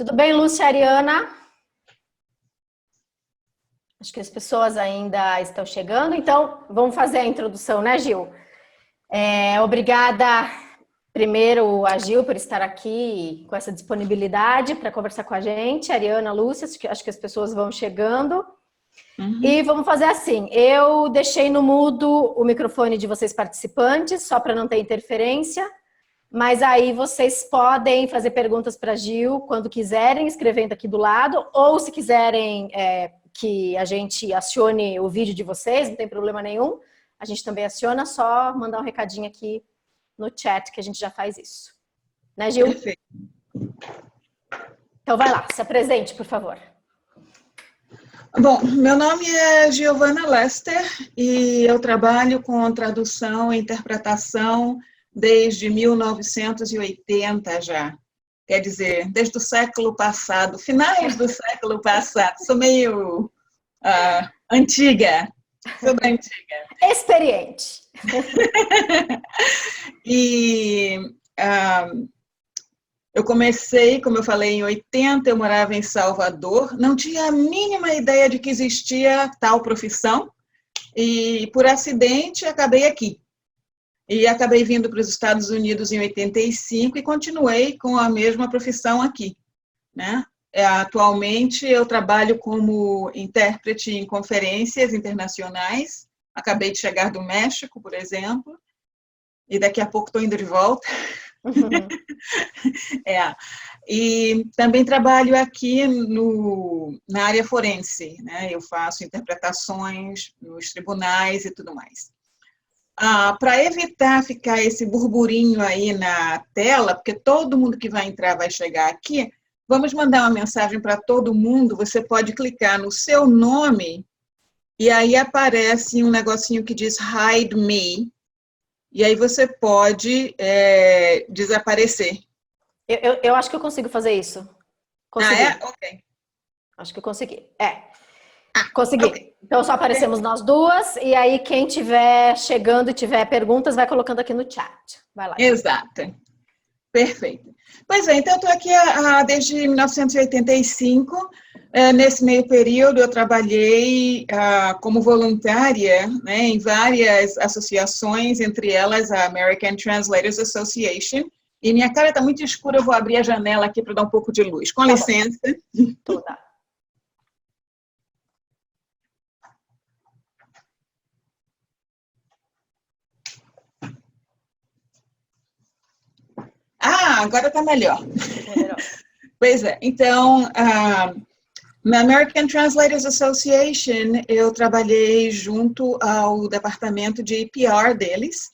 Tudo bem, Lúcia e Ariana? Acho que as pessoas ainda estão chegando, então vamos fazer a introdução, né, Gil? Obrigada, primeiro, a Gil por estar aqui com essa disponibilidade para conversar com a gente, Ariana, Lúcia, acho que as pessoas vão chegando. E vamos fazer assim, eu deixei no mudo o microfone de vocês participantes, só para não ter interferência, mas aí vocês podem fazer perguntas para a Gil quando quiserem, escrevendo aqui do lado, ou se quiserem que a gente acione o vídeo de vocês, não tem problema nenhum, a gente também aciona, só mandar um recadinho aqui no chat que a gente já faz isso. Né, Gil? Perfeito. Então vai lá, se apresente, por favor. Bom, meu nome é Giovana Lester e eu trabalho com tradução e interpretação desde 1980 já. Quer dizer, desde o século passado, finais do século passado. Sou meio antiga, sou bem antiga. Experiente. E eu comecei, como eu falei, em 80, eu morava em Salvador, não tinha a mínima ideia de que existia tal profissão, e por acidente acabei aqui. E acabei vindo para os Estados Unidos em 85 e continuei com a mesma profissão aqui, né? Atualmente eu trabalho como intérprete em conferências internacionais, acabei de chegar do México, por exemplo, e daqui a pouco estou indo de volta. E também trabalho aqui na área forense, né? Eu faço interpretações nos tribunais e tudo mais. Para evitar ficar esse burburinho aí na tela, porque todo mundo que vai entrar vai chegar aqui, vamos mandar uma mensagem para todo mundo. Você pode clicar no seu nome e aí aparece um negocinho que diz Hide Me, e aí você pode desaparecer. Eu acho que eu consigo fazer isso. Consegui. Ok. Acho que eu consegui. Consegui. Okay. Então só aparecemos nós duas, e aí quem tiver chegando e tiver perguntas, vai colocando aqui no chat. Vai lá. Exato. Perfeito. Pois é, então eu estou aqui desde 1985. Nesse meio período eu trabalhei como voluntária, né, em várias associações, entre elas a American Translators Association. E minha cara está muito escura, eu vou abrir a janela aqui para dar um pouco de luz. Com licença. Toda. Agora está melhor. Pois é, então, na American Translators Association, eu trabalhei junto ao departamento de PR deles,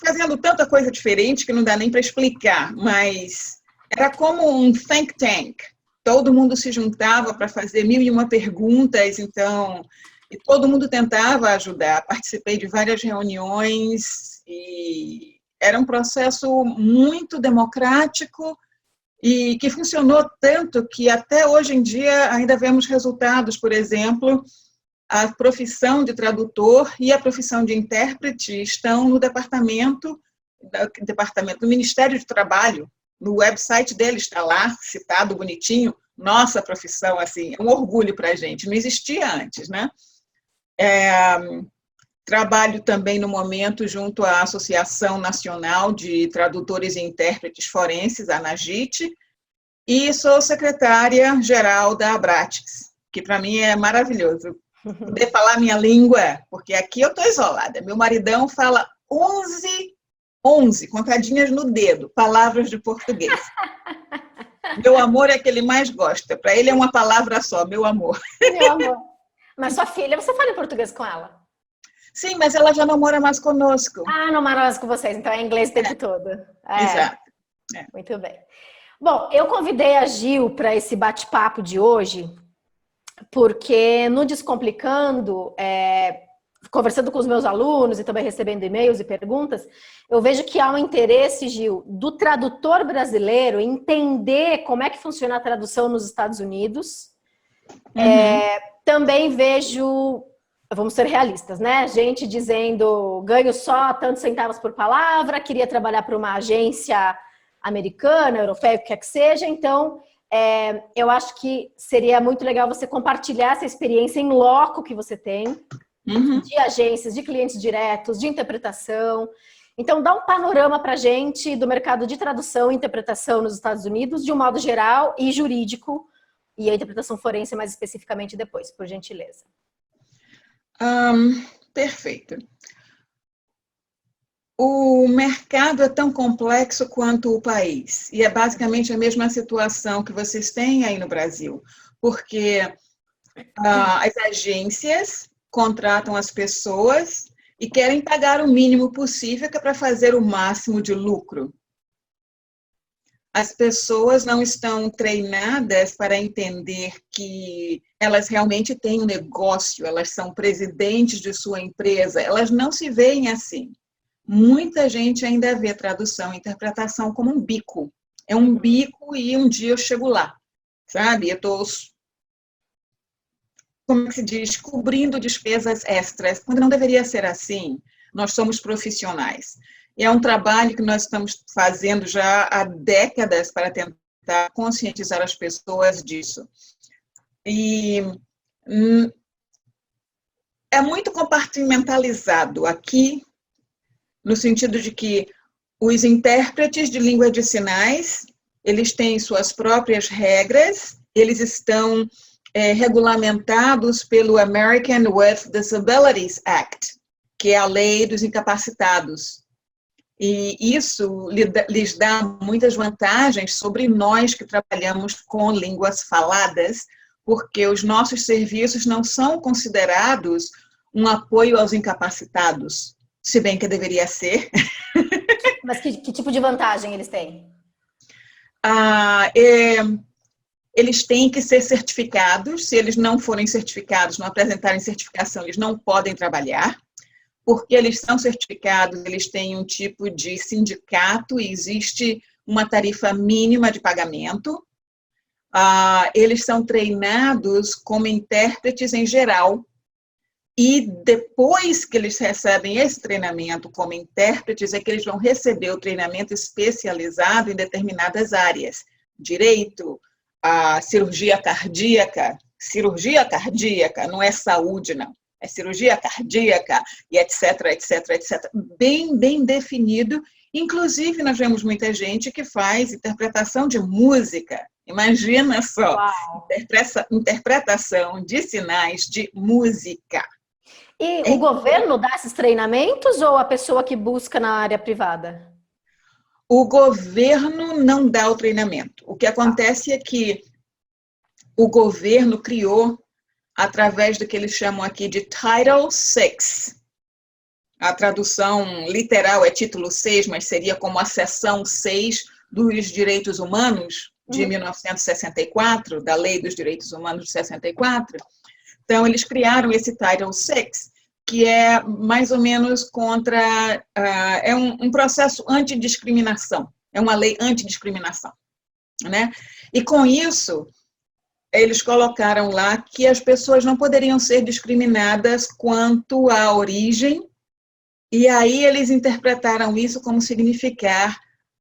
fazendo tanta coisa diferente que não dá nem para explicar, mas era como um think tank. Todo mundo se juntava para fazer 1001 perguntas, então, e todo mundo tentava ajudar. Participei de várias reuniões e era um processo muito democrático e que funcionou tanto que até hoje em dia ainda vemos resultados. Por exemplo, a profissão de tradutor e a profissão de intérprete estão no departamento do Ministério do Trabalho. No website dele está lá, citado bonitinho, nossa profissão, assim, é um orgulho para a gente, não existia antes, né? Trabalho também no momento junto à Associação Nacional de Tradutores e Intérpretes Forenses, a ANAGIT, e sou secretária-geral da Abrates, que para mim é maravilhoso. Poder falar minha língua, porque aqui eu estou isolada. Meu maridão fala 11, contadinhas no dedo, palavras de português. Meu amor é que ele mais gosta. Para ele é uma palavra só, meu amor. Meu amor. Mas sua filha, você fala em português com ela? Sim, mas ela já não mora mais conosco. Não mora mais com vocês, então é inglês o tempo todo. Exato. Muito bem. Bom, eu convidei a Gil para esse bate-papo de hoje, porque no Descomplicando, conversando com os meus alunos e também recebendo e-mails e perguntas, eu vejo que há um interesse, Gil, do tradutor brasileiro em entender como é que funciona a tradução nos Estados Unidos. Também vejo, vamos ser realistas, né? Gente dizendo, ganho só tantos centavos por palavra, queria trabalhar para uma agência americana, europeia, o que quer que seja. Então, eu acho que seria muito legal você compartilhar essa experiência em loco que você tem, de agências, de clientes diretos, de interpretação. Então, dá um panorama para a gente do mercado de tradução e interpretação nos Estados Unidos, de um modo geral e jurídico, e a interpretação forense mais especificamente depois, por gentileza. Perfeito. O mercado é tão complexo quanto o país, e é basicamente a mesma situação que vocês têm aí no Brasil, porque as agências contratam as pessoas e querem pagar o mínimo possível para fazer o máximo de lucro. As pessoas não estão treinadas para entender que elas realmente têm um negócio, elas são presidentes de sua empresa, elas não se veem assim. Muita gente ainda vê tradução e interpretação como um bico. É um bico e um dia eu chego lá, sabe? Eu estou, como se diz, cobrindo despesas extras, quando não deveria ser assim. Nós somos profissionais. E é um trabalho que nós estamos fazendo já há décadas para tentar conscientizar as pessoas disso. E é muito compartimentalizado aqui, no sentido de que os intérpretes de língua de sinais, eles têm suas próprias regras, eles estão regulamentados pelo American with Disabilities Act, que é a lei dos incapacitados. E isso lhes dá muitas vantagens sobre nós que trabalhamos com línguas faladas, porque os nossos serviços não são considerados um apoio aos incapacitados, se bem que deveria ser. Mas que tipo de vantagem eles têm? Eles têm que ser certificados. Se eles não forem certificados, não apresentarem certificação, eles não podem trabalhar. Porque eles são certificados, eles têm um tipo de sindicato e existe uma tarifa mínima de pagamento. Eles são treinados como intérpretes em geral. E depois que eles recebem esse treinamento como intérpretes, é que eles vão receber o treinamento especializado em determinadas áreas. Direito, cirurgia cardíaca, não é saúde, não. É cirurgia cardíaca, e etc, etc, etc. Bem definido. Inclusive, nós vemos muita gente que faz interpretação de música. Imagina só, interpretação de sinais de música. E o governo dá esses treinamentos ou a pessoa que busca na área privada? O governo não dá o treinamento. O que acontece é que o governo criou através do que eles chamam aqui de Title VI. A tradução literal é título 6, mas seria como a seção 6 dos direitos humanos de 1964, da Lei dos Direitos Humanos de 64. Então, eles criaram esse Title VI, que é mais ou menos contra... é um processo antidiscriminação, é uma lei antidiscriminação, né? E com isso, eles colocaram lá que as pessoas não poderiam ser discriminadas quanto à origem, e aí eles interpretaram isso como significar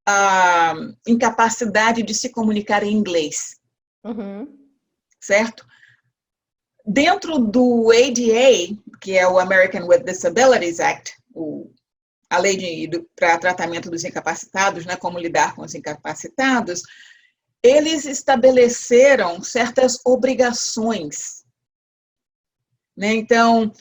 a incapacidade de se comunicar em inglês. Certo? Dentro do ADA, que é o American with Disabilities Act, a lei para tratamento dos incapacitados, né, como lidar com os incapacitados, eles estabeleceram certas obrigações. Né? Então,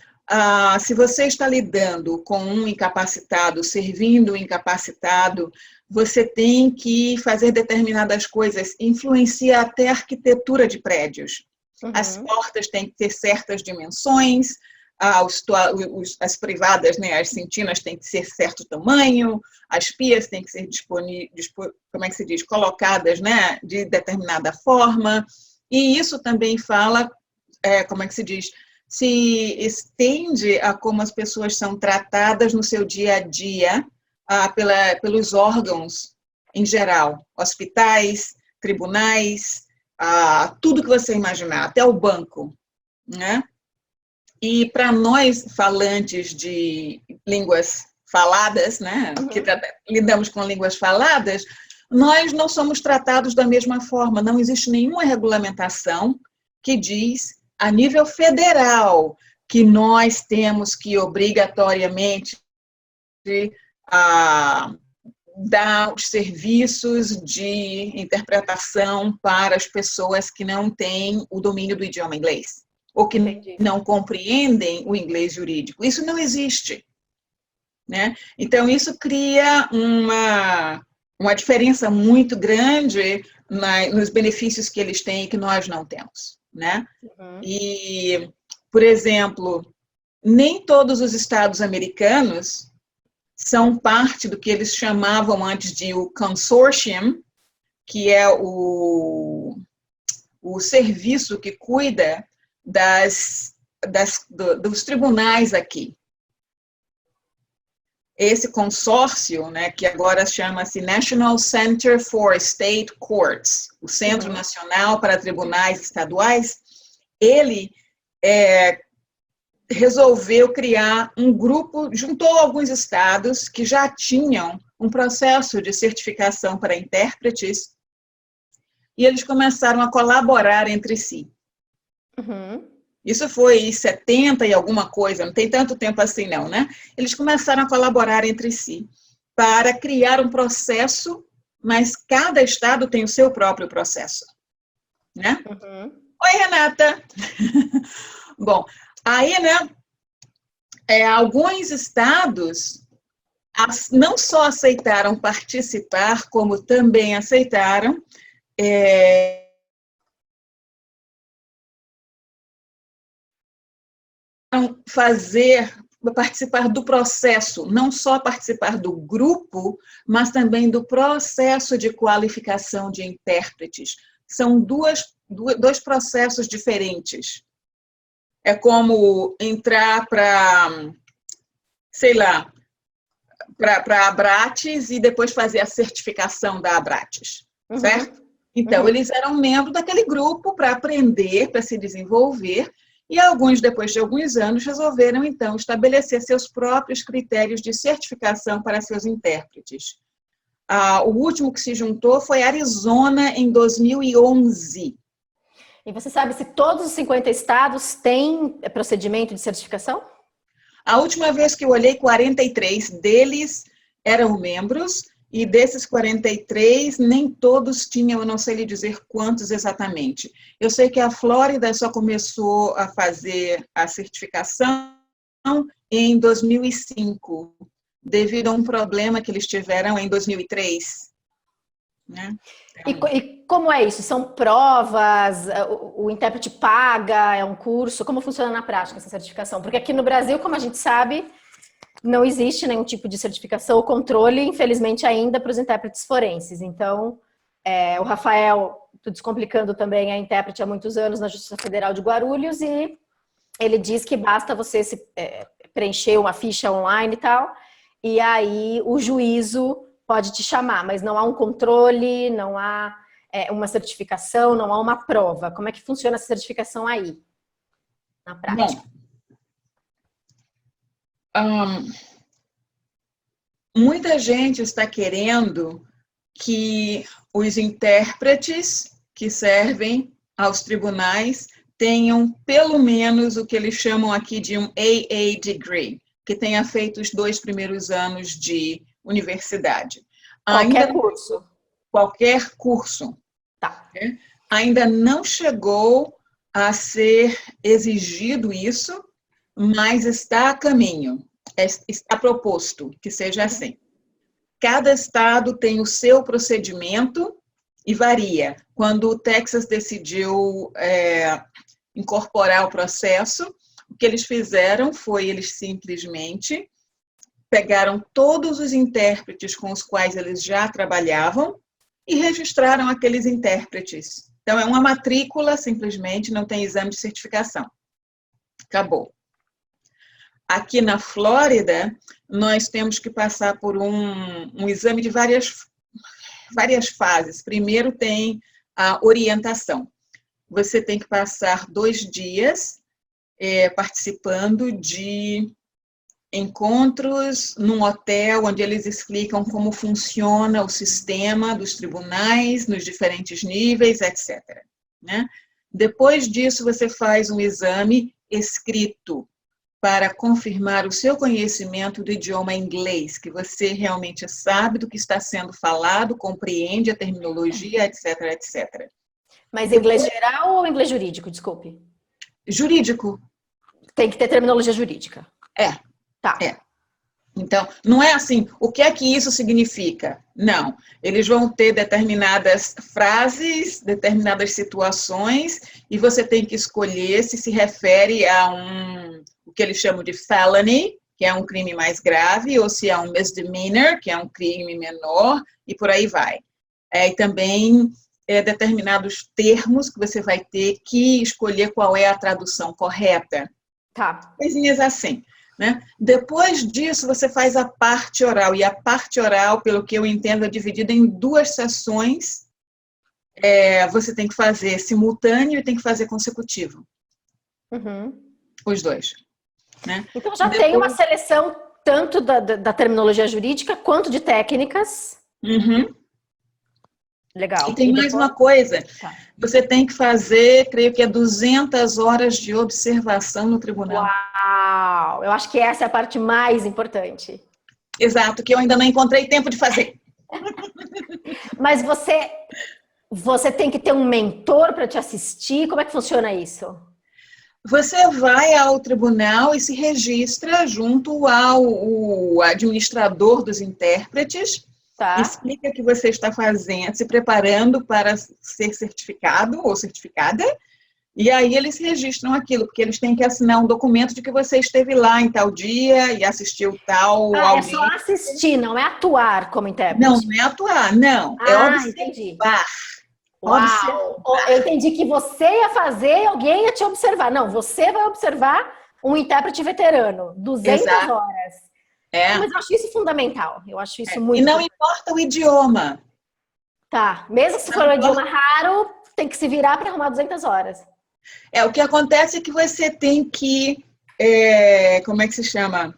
se você está lidando com um incapacitado, servindo um incapacitado, você tem que fazer determinadas coisas, influencia até a arquitetura de prédios. As portas têm que ter certas dimensões, as privadas, né, as sentinas têm que ser certo tamanho, as pias têm que ser como é que se diz, colocadas, né, de determinada forma, e isso também fala, como é que se diz, se estende a como as pessoas são tratadas no seu dia a dia pelos órgãos em geral, hospitais, tribunais, tudo que você imaginar, até o banco, né? E para nós, falantes de línguas faladas, né, que lidamos com línguas faladas, nós não somos tratados da mesma forma. Não existe nenhuma regulamentação que diz, a nível federal, que nós temos que obrigatoriamente dar os serviços de interpretação para as pessoas que não têm o domínio do idioma inglês, ou que não compreendem o inglês jurídico. Isso não existe, né? Então, isso cria uma diferença muito grande nos benefícios que eles têm e que nós não temos, né? Uhum. E, por exemplo, nem todos os estados americanos são parte do que eles chamavam antes de o consortium, que é o serviço que cuida dos tribunais aqui. Esse consórcio, né, que agora chama-se National Center for State Courts, o Centro Nacional para Tribunais Estaduais, ele resolveu criar um grupo, juntou alguns estados que já tinham um processo de certificação para intérpretes, e eles começaram a colaborar entre si. Uhum. Isso foi em 70 e alguma coisa, não tem tanto tempo assim não, né? Eles começaram a colaborar entre si para criar um processo, mas cada estado tem o seu próprio processo, né? Uhum. Oi, Renata! Bom, aí, né, alguns estados não só aceitaram participar, como também aceitaram participar do processo, não só participar do grupo, mas também do processo de qualificação de intérpretes. São dois processos diferentes. É como entrar para, sei lá, para a Abrates e depois fazer a certificação da Abrates, certo? Então, eles eram membros daquele grupo para aprender, para se desenvolver, e alguns, depois de alguns anos, resolveram, então, estabelecer seus próprios critérios de certificação para seus intérpretes. O último que se juntou foi Arizona, em 2011. E você sabe se todos os 50 estados têm procedimento de certificação? A última vez que eu olhei, 43 deles eram membros, e desses 43, nem todos tinham, eu não sei lhe dizer quantos exatamente. Eu sei que a Flórida só começou a fazer a certificação em 2005, devido a um problema que eles tiveram em 2003. Né? E como é isso? São provas? O intérprete paga? É um curso? Como funciona na prática essa certificação? Porque aqui no Brasil, como a gente sabe, não existe nenhum tipo de certificação ou controle, infelizmente, ainda para os intérpretes forenses. Então, o Rafael, tô descomplicando também, é intérprete há muitos anos na Justiça Federal de Guarulhos, e ele diz que basta você preencher uma ficha online e tal, e aí o juízo pode te chamar, mas não há um controle, não há uma certificação, não há uma prova. Como é que funciona essa certificação aí, na prática? Bom, muita gente está querendo que os intérpretes que servem aos tribunais tenham pelo menos o que eles chamam aqui de um AA degree, que tenha feito os 2 primeiros anos de universidade. Curso. Qualquer curso. Tá. Ainda não chegou a ser exigido isso, mas está a caminho, está proposto que seja assim. Cada estado tem o seu procedimento e varia. Quando o Texas decidiu incorporar o processo, o que eles fizeram foi, eles simplesmente pegaram todos os intérpretes com os quais eles já trabalhavam e registraram aqueles intérpretes. Então, é uma matrícula, simplesmente, não tem exame de certificação. Acabou. Aqui na Flórida, nós temos que passar por um exame de várias fases. Primeiro tem a orientação. Você tem que passar 2 dias participando de encontros num hotel onde eles explicam como funciona o sistema dos tribunais nos diferentes níveis, etc. Né? Depois disso, você faz um exame escrito para confirmar o seu conhecimento do idioma inglês, que você realmente sabe do que está sendo falado, compreende a terminologia, etc, etc. Mas inglês geral ou inglês jurídico? Desculpe. Jurídico. Tem que ter terminologia jurídica. Tá. Então, não é assim, o que é que isso significa? Não, eles vão ter determinadas frases, determinadas situações, e você tem que escolher se refere a o que eles chamam de felony, que é um crime mais grave, ou se é um misdemeanor, que é um crime menor, e por aí vai. E também determinados termos que você vai ter que escolher qual é a tradução correta. Tá. Coisinhas assim. Né? Depois disso, você faz a parte oral, e a parte oral, pelo que eu entendo, é dividida em 2 sessões. Você tem que fazer simultâneo e tem que fazer consecutivo. Uhum. Os 2. Né? Então já tem uma seleção tanto da terminologia jurídica quanto de técnicas. Uhum. Legal. E tem mais uma coisa. Tá. Você tem que fazer, creio que 200 horas de observação no tribunal. Uau! Eu acho que essa é a parte mais importante. Exato, que eu ainda não encontrei tempo de fazer. Mas você tem que ter um mentor para te assistir? Como é que funciona isso? Você vai ao tribunal e se registra junto ao administrador dos intérpretes. Tá. Explica que você está fazendo, se preparando para ser certificado ou certificada, e aí eles registram aquilo, porque eles têm que assinar um documento de que você esteve lá em tal dia e assistiu tal audiência. É só assistir, não é atuar como intérprete. Não, não é atuar, não. É observar. Entendi. Uau! Observar. Eu entendi que você ia fazer e alguém ia te observar. Não, você vai observar um intérprete veterano, 200 Exato. Horas. Mas eu acho isso fundamental. Eu acho isso muito. E não importa o idioma. Tá. Mesmo se for um idioma raro, tem que se virar para arrumar 200 horas. O que acontece é que você tem que. Como é que se chama?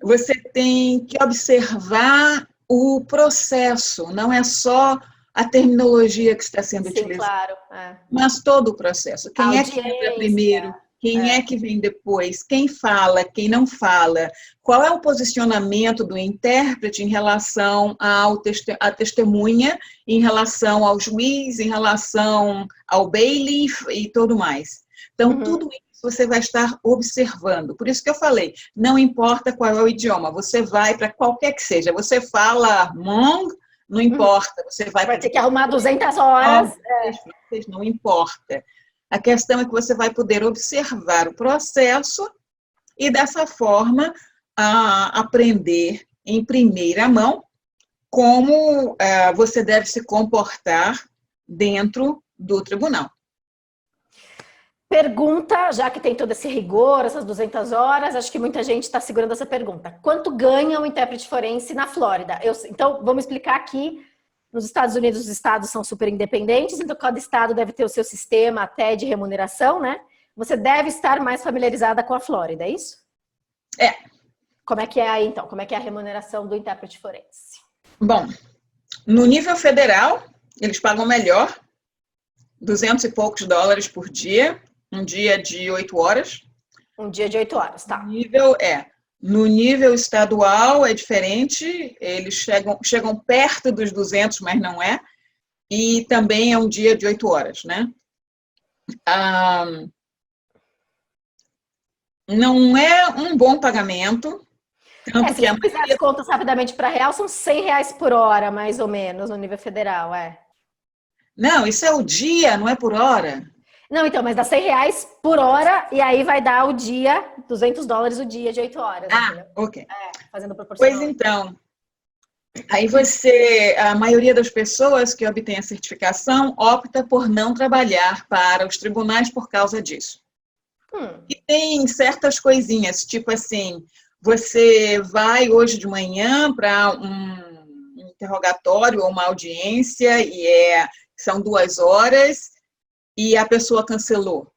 Você tem que observar o processo, não é só a terminologia que está sendo utilizada. Claro. Mas todo o processo. Quem é que entra primeiro? Quem é que vem depois? Quem fala? Quem não fala? Qual é o posicionamento do intérprete em relação à testemunha, em relação ao juiz, em relação ao bailiff e tudo mais? Então, tudo isso você vai estar observando. Por isso que eu falei, não importa qual é o idioma, você vai para qualquer que seja. Você fala Hmong, não importa. Você vai ter que arrumar 200 horas. Não importa. A questão é que você vai poder observar o processo e, dessa forma, aprender em primeira mão como você deve se comportar dentro do tribunal. Pergunta, já que tem todo esse rigor, essas 200 horas, acho que muita gente está segurando essa pergunta. Quanto ganha um intérprete forense na Flórida? Então, vamos explicar aqui. Nos Estados Unidos, os estados são super independentes, então cada estado deve ter o seu sistema até de remuneração, né? Você deve estar mais familiarizada com a Flórida, é isso? Como é que é aí, então? Como é que é a remuneração do intérprete forense? Bom, no nível federal, eles pagam melhor, 200 e poucos dólares por dia, um dia de 8 horas. Um dia de 8 horas, tá. No nível estadual é diferente, eles chegam perto dos 200, mas não é. E também é um dia de 8 horas, né? Não é um bom pagamento. Tanto se você fizer as contas rapidamente para real, são R$100 por hora, mais ou menos, no nível federal, Não, isso é o dia, não é por hora. Não, então, mas dá R$100 por hora e aí vai dar o dia, 200 dólares o dia de 8 horas. Entendeu? Ok. Fazendo proporcional. Pois então, aí a maioria das pessoas que obtém a certificação opta por não trabalhar para os tribunais por causa disso. E tem certas coisinhas, tipo assim, você vai hoje de manhã para um interrogatório ou uma audiência e são 2 horas e a pessoa cancelou.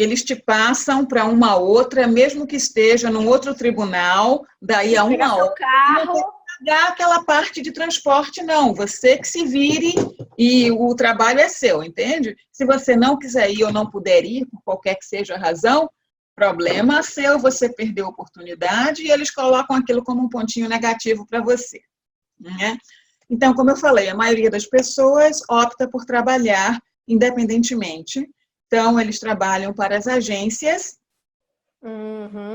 eles te passam para uma outra, mesmo que esteja num outro tribunal, daí a uma hora. Carro. Pagar aquela parte de transporte, não. Você que se vire e o trabalho é seu, entende? Se você não quiser ir ou não puder ir, por qualquer que seja a razão, problema seu, você perdeu a oportunidade e eles colocam aquilo como um pontinho negativo para você, né? Então, como eu falei, a maioria das pessoas opta por trabalhar independentemente. Então, eles trabalham para as agências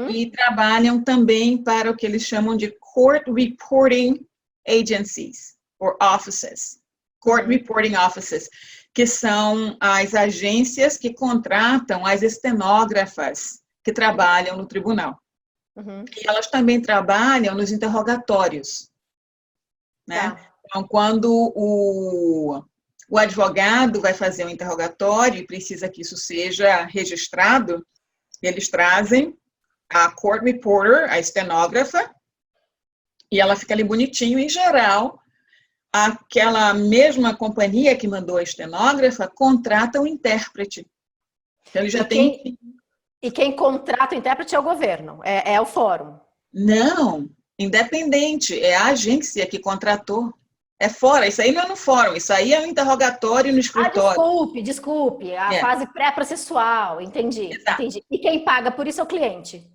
e trabalham também para o que eles chamam de Court Reporting Agencies, or Offices. Court Reporting Offices, que são as agências que contratam as estenógrafas que trabalham no tribunal. E elas também trabalham nos interrogatórios, né? Tá. Então, quando o advogado vai fazer um interrogatório e precisa que isso seja registrado, eles trazem a court reporter, a estenógrafa, e ela fica ali bonitinho. Em geral, aquela mesma companhia que mandou a estenógrafa contrata um intérprete. Então, ele já tem... E quem contrata o intérprete é o governo, é o fórum? Não, independente, é a agência que contratou. É fora, isso aí não é no fórum, isso aí é um interrogatório no escritório. Desculpe, a fase pré-processual, entendi. E quem paga por isso é o cliente?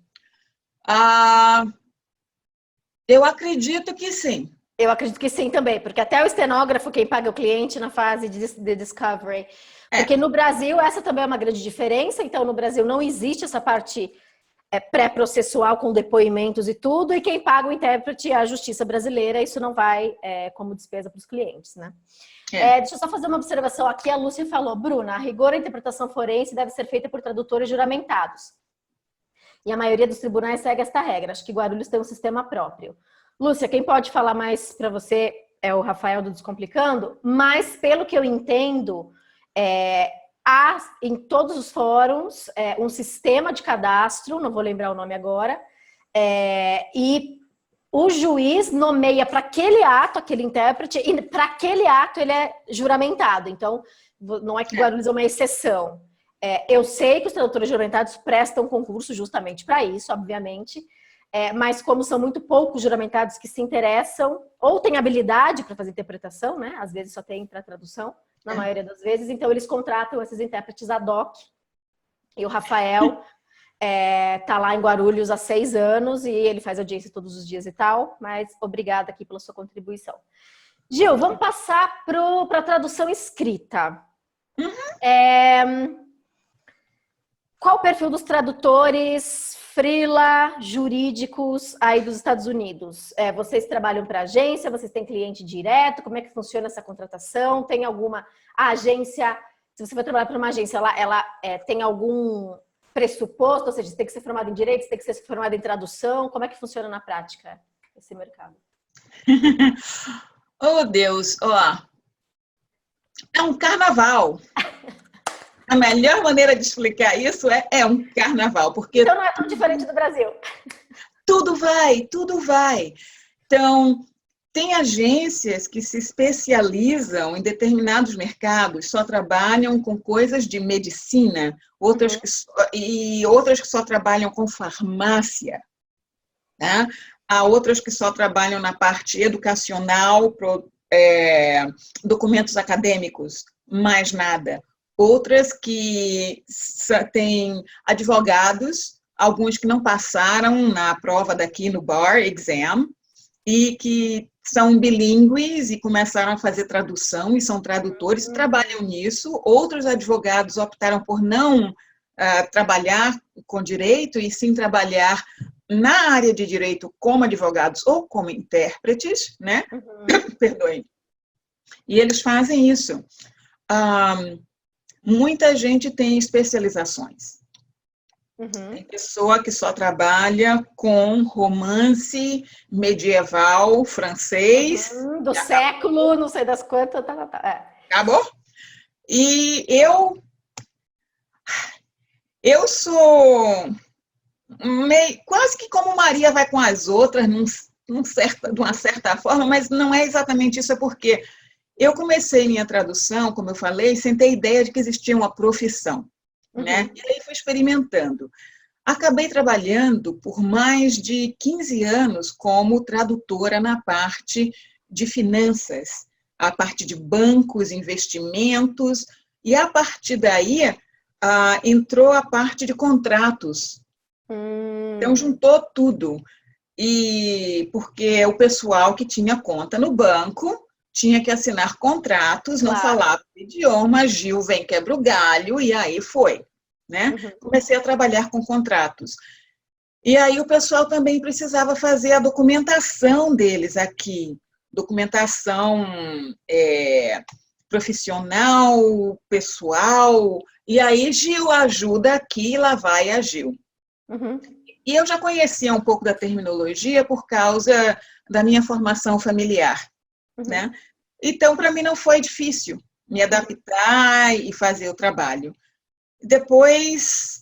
Eu acredito que sim. Eu acredito que sim também, porque até o estenógrafo quem paga é o cliente na fase de discovery. Porque no Brasil, essa também é uma grande diferença, então no Brasil não existe essa parte pré-processual com depoimentos e tudo, e quem paga o intérprete é a justiça brasileira, isso não vai como despesa para os clientes, né? Deixa eu só fazer uma observação aqui, a Lúcia falou, Bruna, a rigor a interpretação forense deve ser feita por tradutores juramentados. E a maioria dos tribunais segue esta regra, acho que Guarulhos tem um sistema próprio. Lúcia, quem pode falar mais para você é o Rafael do Descomplicando, mas pelo que eu entendo, há em todos os fóruns um sistema de cadastro, não vou lembrar o nome agora, e o juiz nomeia para aquele ato, aquele intérprete, e para aquele ato ele é juramentado. Então, não é que Guarulhos é uma exceção. Eu sei que os tradutores juramentados prestam concurso justamente para isso, obviamente, mas como são muito poucos juramentados que se interessam, ou têm habilidade para fazer interpretação, né? Às vezes só tem para tradução, na maioria das vezes, então eles contratam esses intérpretes ad hoc. E o Rafael tá lá em Guarulhos há 6 anos e ele faz audiência todos os dias e tal, mas obrigada aqui pela sua contribuição. Gil, vamos passar para a tradução escrita. Qual o perfil dos tradutores freela, jurídicos aí dos Estados Unidos? Vocês trabalham para agência? Vocês têm cliente direto? Como é que funciona essa contratação? Tem alguma agência? Se você vai trabalhar para uma agência, ela tem algum pressuposto? Ou seja, você tem que ser formado em direito, você tem que ser formado em tradução? Como é que funciona na prática esse mercado? Oh, Deus! É um carnaval. A melhor maneira de explicar isso é um carnaval, porque... Então não é tão diferente do Brasil. Tudo vai. Então, tem agências que se especializam em determinados mercados, só trabalham com coisas de medicina, outras que só trabalham com farmácia, né? Há outras que só trabalham na parte educacional, documentos acadêmicos, mais nada. Outras que têm advogados, alguns que não passaram na prova daqui no Bar Exam, e que são bilíngues e começaram a fazer tradução e são tradutores e trabalham nisso. Outros advogados optaram por não trabalhar com direito e sim trabalhar na área de direito como advogados ou como intérpretes, né? Perdoem. E eles fazem isso. Muita gente tem especializações. Tem pessoa que só trabalha com romance medieval francês. Do século, não sei das quantas. Acabou? E eu sou quase que como Maria vai com as outras, de uma certa forma, mas não é exatamente isso, é porque eu comecei minha tradução, como eu falei, sem ter ideia de que existia uma profissão. né? E aí fui experimentando. Acabei trabalhando por mais de 15 anos como tradutora na parte de finanças, a parte de bancos, investimentos, e a partir daí entrou a parte de contratos. Então, juntou tudo. E porque o pessoal que tinha conta no banco tinha que assinar contratos, não falava o idioma, Gil vem quebra o galho, e aí foi. Né? Comecei a trabalhar com contratos. E aí o pessoal também precisava fazer a documentação deles aqui, documentação profissional, pessoal, e aí Gil ajuda aqui, lá vai a Gil. E eu já conhecia um pouco da terminologia por causa da minha formação familiar, né? Então, para mim não foi difícil me adaptar e fazer o trabalho. Depois,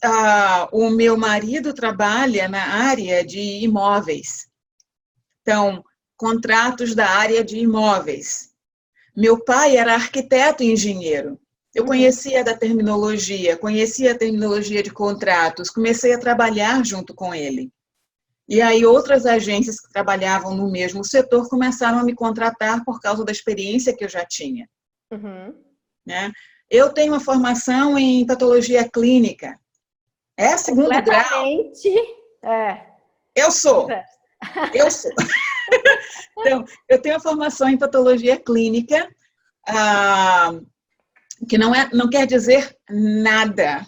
o meu marido trabalha na área de imóveis. Então, contratos da área de imóveis. Meu pai era arquiteto e engenheiro. Eu conhecia a terminologia de contratos, comecei a trabalhar junto com ele. E aí outras agências que trabalhavam no mesmo setor começaram a me contratar por causa da experiência que eu já tinha. Né? Eu tenho uma formação em patologia clínica. É segundo grau. Eu sou. Então, eu tenho uma formação em patologia clínica, que não quer dizer nada,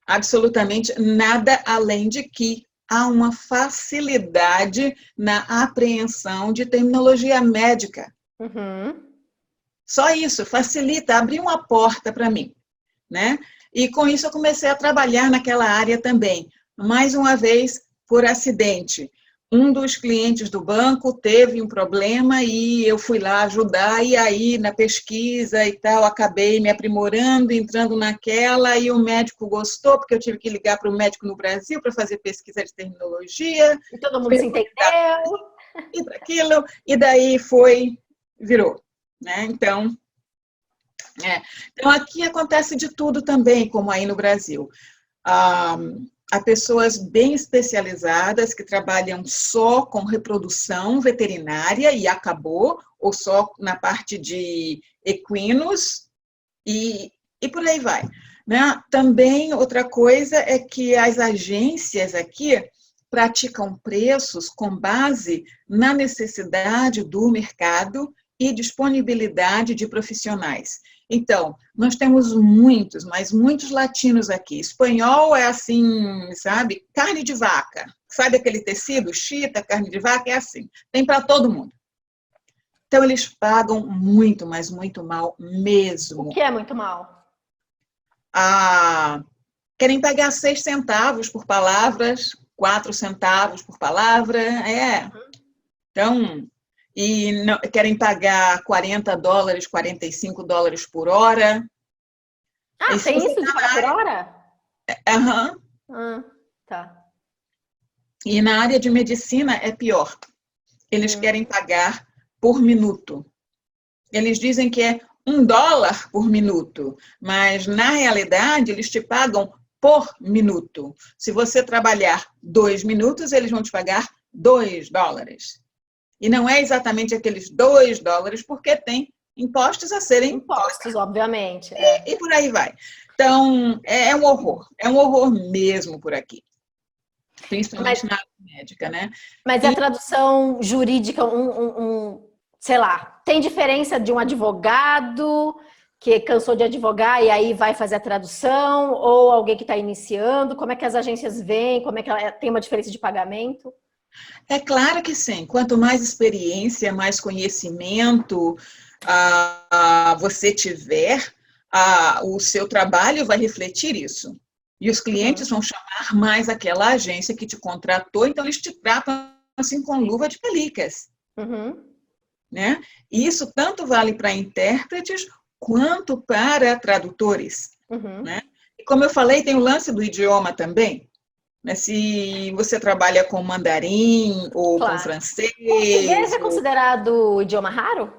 absolutamente nada, além de que há uma facilidade na apreensão de terminologia médica. Só isso, facilita, abriu uma porta para mim, né? E com isso eu comecei a trabalhar naquela área também. Mais uma vez, por acidente. Um dos clientes do banco teve um problema e eu fui lá ajudar, e aí na pesquisa e tal, acabei me aprimorando, entrando naquela, e o médico gostou, porque eu tive que ligar para o médico no Brasil para fazer pesquisa de terminologia. E todo mundo se entendeu. E para aquilo, e daí virou. Né? Então, aqui acontece de tudo também, como aí no Brasil. Há pessoas bem especializadas que trabalham só com reprodução veterinária e acabou, ou só na parte de equinos, e por aí vai. Né? Também outra coisa é que as agências aqui praticam preços com base na necessidade do mercado e disponibilidade de profissionais. Então, nós temos muitos, mas muitos latinos aqui. Espanhol é assim, sabe? Carne de vaca. Sabe aquele tecido? Chita, carne de vaca, é assim. Tem para todo mundo. Então, eles pagam muito, mas muito mal mesmo. O que é muito mal? Querem pagar 6 centavos por palavras, 4 centavos por palavra. Então... E não, querem pagar $40, $45 por hora. Tem isso de pagar por hora? Tá. E na área de medicina é pior. Eles querem pagar por minuto. Eles dizem que é $1 por minuto, mas na realidade eles te pagam por minuto. Se você trabalhar 2 minutos, eles vão te pagar $2. E não é exatamente aqueles $2, porque tem impostos a serem... Impostos, obviamente. E por aí vai. Então, é um horror mesmo por aqui. Principalmente na área médica, né? Mas a tradução jurídica, sei lá, tem diferença de um advogado que cansou de advogar e aí vai fazer a tradução, ou alguém que está iniciando? Como é que as agências veem? Como é que tem uma diferença de pagamento? É claro que sim. Quanto mais experiência, mais conhecimento você tiver, o seu trabalho vai refletir isso. E os clientes vão chamar mais aquela agência que te contratou, então eles te tratam assim com luva de pelicas. Né? E isso tanto vale para intérpretes quanto para tradutores. Né? E como eu falei, tem o lance do idioma também. Se você trabalha com mandarim ou com francês... Português é considerado idioma raro?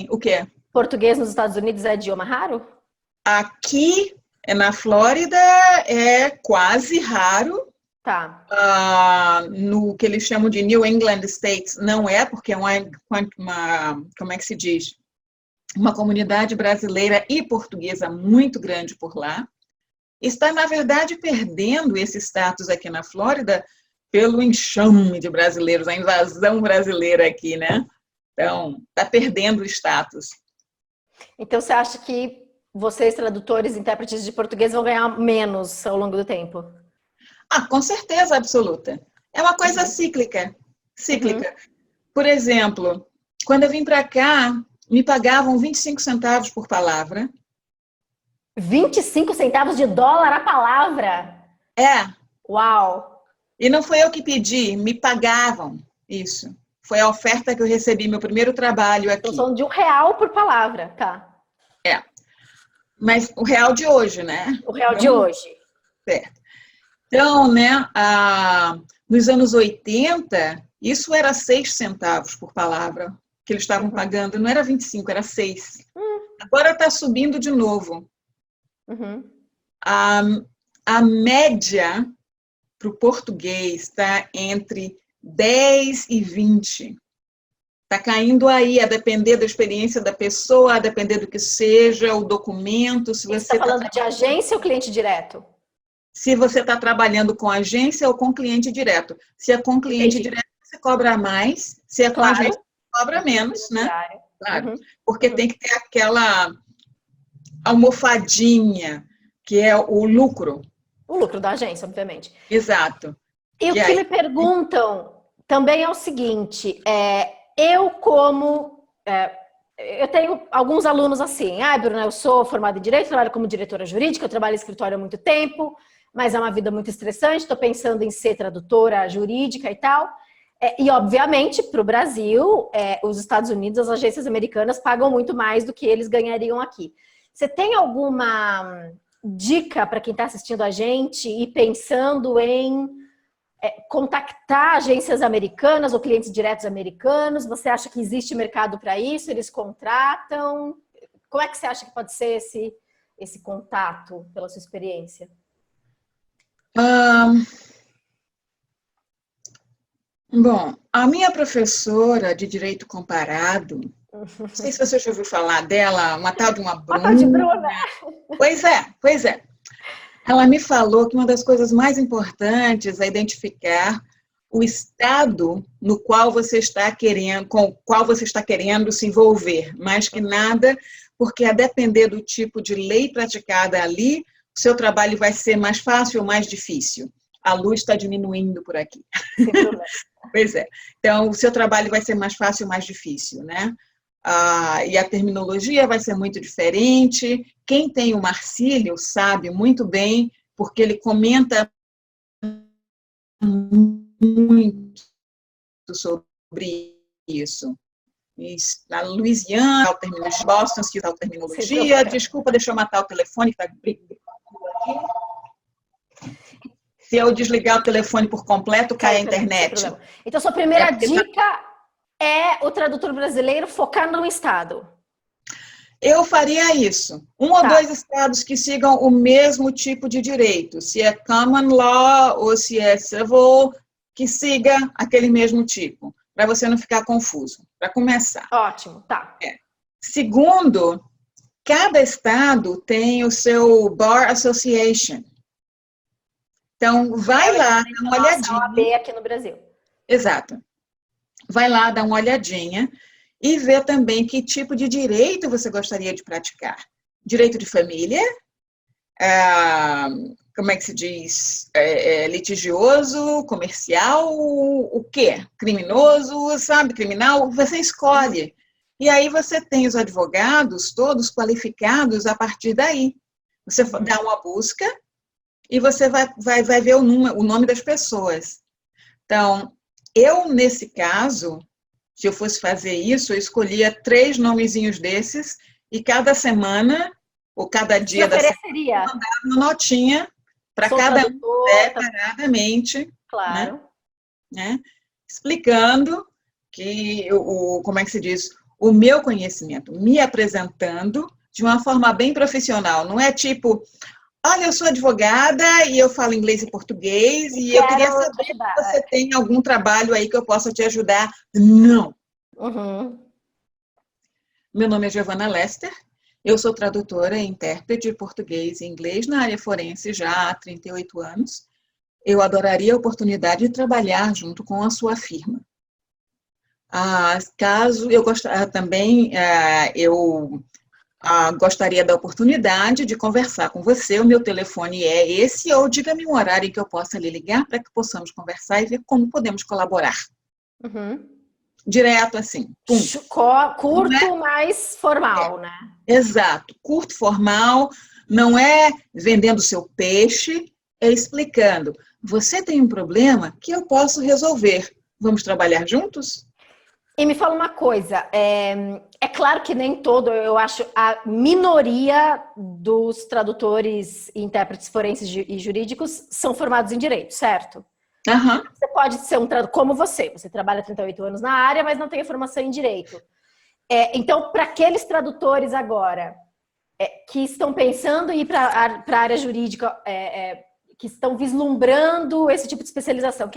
O quê? Português nos Estados Unidos é idioma raro? Aqui Na Flórida é quase raro. Tá. No que eles chamam de New England States, não é, porque é como é que se diz? Uma comunidade brasileira e portuguesa muito grande por lá. Está, na verdade, perdendo esse status aqui na Flórida pelo enxame de brasileiros, a invasão brasileira aqui, né? Então, está perdendo o status. Então, você acha que vocês, tradutores e intérpretes de português, vão ganhar menos ao longo do tempo? Com certeza absoluta. É uma coisa cíclica. Por exemplo, quando eu vim para cá, me pagavam 25 centavos por palavra. 25 centavos de dólar a palavra? É. Uau! E não foi eu que pedi, me pagavam isso. Foi a oferta que eu recebi, meu primeiro trabalho aqui. Então, são de R$1 por palavra, tá? Mas o real de hoje, né? O real de hoje. Certo. Então, né, nos anos 80, isso era 6 centavos por palavra que eles estavam pagando. Não era 25, era 6. Agora está subindo de novo. A média para o português está entre 10 e 20. Está caindo aí, a depender da experiência da pessoa, a depender do que seja, o documento. Se você está falando de agência ou cliente direto? Se você está trabalhando com agência ou com cliente direto. Se é com cliente direto, você cobra mais. Se é com agência, você cobra menos, né? Claro. Porque tem que ter aquela almofadinha, que é o lucro. O lucro da agência, obviamente. Exato. E o que me perguntam também é o seguinte, eu tenho alguns alunos assim, Bruna, eu sou formada em Direito, trabalho como diretora jurídica, eu trabalho em escritório há muito tempo, mas é uma vida muito estressante, estou pensando em ser tradutora jurídica e tal. E, obviamente, para o Brasil, os Estados Unidos, as agências americanas pagam muito mais do que eles ganhariam aqui. Você tem alguma dica para quem está assistindo a gente e pensando em contactar agências americanas ou clientes diretos americanos? Você acha que existe mercado para isso? Eles contratam? Como é que você acha que pode ser esse contato, pela sua experiência? Bom, a minha professora de Direito Comparado, não sei se você já ouviu falar dela, uma tal de uma Bruna. Uma tal de Bruna. Pois é. Ela me falou que uma das coisas mais importantes é identificar o estado no qual você está querendo, com o qual você está querendo se envolver, mais que nada, porque a depender do tipo de lei praticada ali, o seu trabalho vai ser mais fácil ou mais difícil. A luz está diminuindo por aqui. Sem problema. Pois é. Então, o seu trabalho vai ser mais fácil ou mais difícil, né? E a terminologia vai ser muito diferente. Quem tem o Marcílio sabe muito bem, porque ele comenta muito sobre isso. Na Louisiana, o terminologia, Boston, que tal terminologia. Desculpa, deixa eu matar o telefone, que está brigando aqui. Se eu desligar o telefone por completo, cai a internet. Então, sua primeira dica é o tradutor brasileiro focar no estado. Eu faria isso. Um ou dois estados que sigam o mesmo tipo de direito. Se é common law ou se é civil, que siga aquele mesmo tipo, para você não ficar confuso. Para começar. Ótimo, tá. Segundo, cada estado tem o seu Bar Association. Então, vai lá, dá uma olhadinha. OAB aqui no Brasil. Exato. Vai lá, dá uma olhadinha e vê também que tipo de direito você gostaria de praticar. Direito de família, como é que se diz? Litigioso, comercial, o quê? Criminoso, sabe? Criminal, você escolhe. E aí você tem os advogados todos qualificados a partir daí. Você dá uma busca e você vai ver o nome das pessoas. Então, eu, nesse caso, se eu fosse fazer isso, eu escolhia 3 nomezinhos desses e cada semana, ou cada dia da semana, mandava uma notinha para cada um separadamente. Claro. Né? Explicando que, como é que se diz, o meu conhecimento, me apresentando de uma forma bem profissional. Não é tipo, olha, eu sou advogada e eu falo inglês e português e eu queria saber se você tem algum trabalho aí que eu possa te ajudar. Não. Uhum. Meu nome é Giovanna Lester, eu sou tradutora e intérprete de português e inglês na área forense já há 38 anos. Eu adoraria a oportunidade de trabalhar junto com a sua firma. Caso eu também, eu gostaria da oportunidade de conversar com você. O meu telefone é esse, ou diga-me um horário em que eu possa lhe ligar para que possamos conversar e ver como podemos colaborar. Uhum. Direto assim. Pum. Curto, mas formal, né? Exato. Curto, formal, não é vendendo seu peixe, é explicando. Você tem um problema que eu posso resolver. Vamos trabalhar juntos? E me fala uma coisa, é claro que nem todo, eu acho, a minoria dos tradutores e intérpretes forenses e jurídicos são formados em direito, certo? Aham. Você pode ser um tradutor como você trabalha 38 anos na área, mas não tem a formação em direito. Então, para aqueles tradutores agora que estão pensando em ir para a área jurídica, que estão vislumbrando esse tipo de especialização,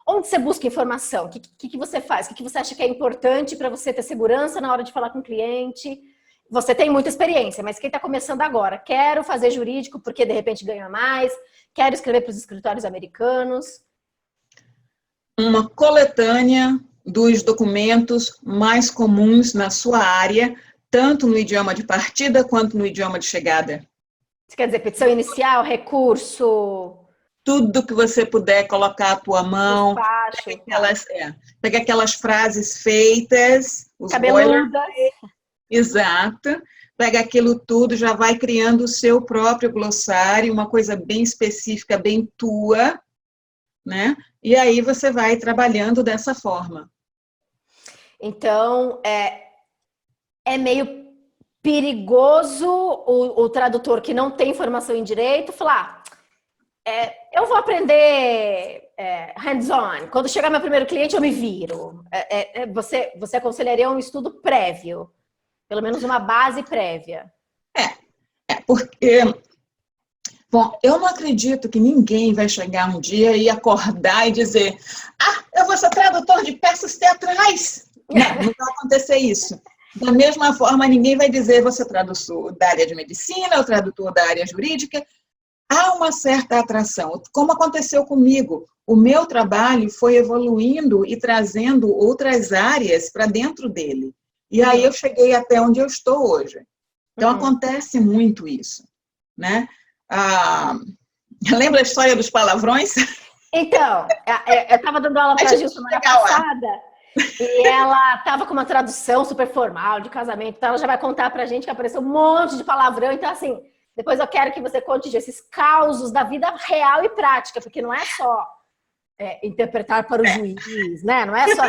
onde você busca informação? O que você faz? O que você acha que é importante para você ter segurança na hora de falar com o cliente? Você tem muita experiência, mas quem está começando agora, quero fazer jurídico porque de repente ganha mais, quero escrever para os escritórios americanos. Uma coletânea dos documentos mais comuns na sua área, tanto no idioma de partida quanto no idioma de chegada. Isso quer dizer, petição inicial, recurso... Tudo que você puder colocar à tua mão. Despacho, pega aquelas frases feitas, os cabeludas. Exato. Pega aquilo tudo, já vai criando o seu próprio glossário, uma coisa bem específica, bem tua, né? E aí você vai trabalhando dessa forma. Então, é meio perigoso o tradutor que não tem formação em direito falar, eu vou aprender hands-on. Quando chegar meu primeiro cliente, eu me viro. Você aconselharia um estudo prévio, pelo menos uma base prévia. Porque, bom, eu não acredito que ninguém vai chegar um dia e acordar e dizer, eu vou ser tradutor de peças teatrais. Não vai acontecer isso. Da mesma forma, ninguém vai dizer, você é tradutor da área de medicina, ou tradutor da área jurídica. Há uma certa atração, como aconteceu comigo. O meu trabalho foi evoluindo e trazendo outras áreas para dentro dele. E aí eu cheguei até onde eu estou hoje. Então, acontece muito isso, né? Lembra a história dos palavrões? Então, eu estava dando aula para a Gil semana passada e ela estava com uma tradução super formal de casamento, então ela já vai contar para a gente que apareceu um monte de palavrão. Então, assim, depois eu quero que você conte esses causos da vida real e prática, porque não é só interpretar para o juiz, né? Não é só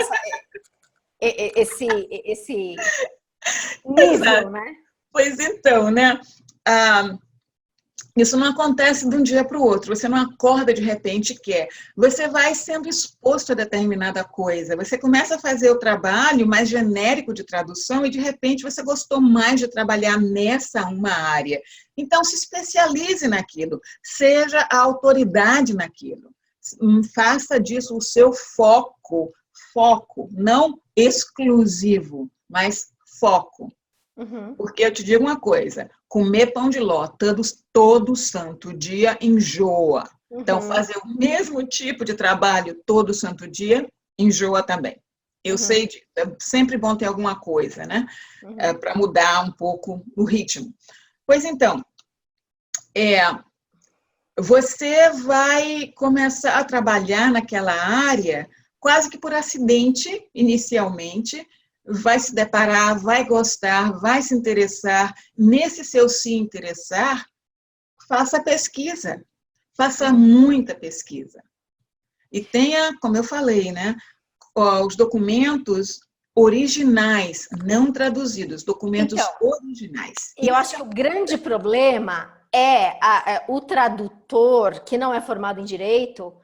esse nível, né? Pois então, né? Isso não acontece de um dia para o outro. Você não acorda de repente e quer. Você vai sendo exposto a determinada coisa. Você começa a fazer o trabalho mais genérico de tradução e, de repente, você gostou mais de trabalhar nessa uma área. Então, se especialize naquilo. Seja a autoridade naquilo. Faça disso o seu foco. Foco, não exclusivo, mas foco. Porque eu te digo uma coisa, comer pão de ló todo santo dia enjoa. Então, fazer o mesmo tipo de trabalho todo santo dia enjoa também. Eu sei disso, é sempre bom ter alguma coisa, né? Para mudar um pouco o ritmo. Pois então, você vai começar a trabalhar naquela área quase que por acidente, inicialmente, vai se deparar, vai gostar, vai se interessar. Nesse seu se interessar, faça pesquisa, faça muita pesquisa. E tenha, como eu falei, né, os documentos originais, não traduzidos, documentos originais. E eu acho que o grande problema é o tradutor que não é formado em direito,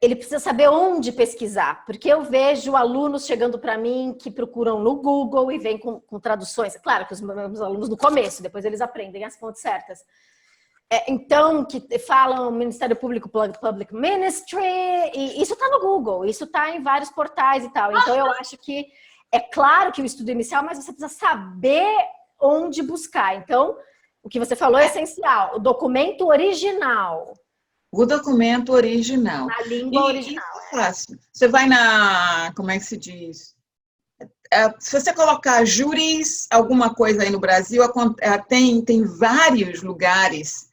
ele precisa saber onde pesquisar, porque eu vejo alunos chegando para mim que procuram no Google e vêm com traduções. Claro que os meus alunos no começo, depois eles aprendem as fontes certas. Então, que falam Ministério Público, Public Ministry, e isso está no Google, isso está em vários portais e tal. Então, eu acho que é claro que o estudo inicial, mas você precisa saber onde buscar. Então, o que você falou é essencial, o documento original. O documento original. Na língua original. Isso é fácil. Você vai como é que se diz? Se você colocar júris, alguma coisa aí no Brasil, tem vários lugares.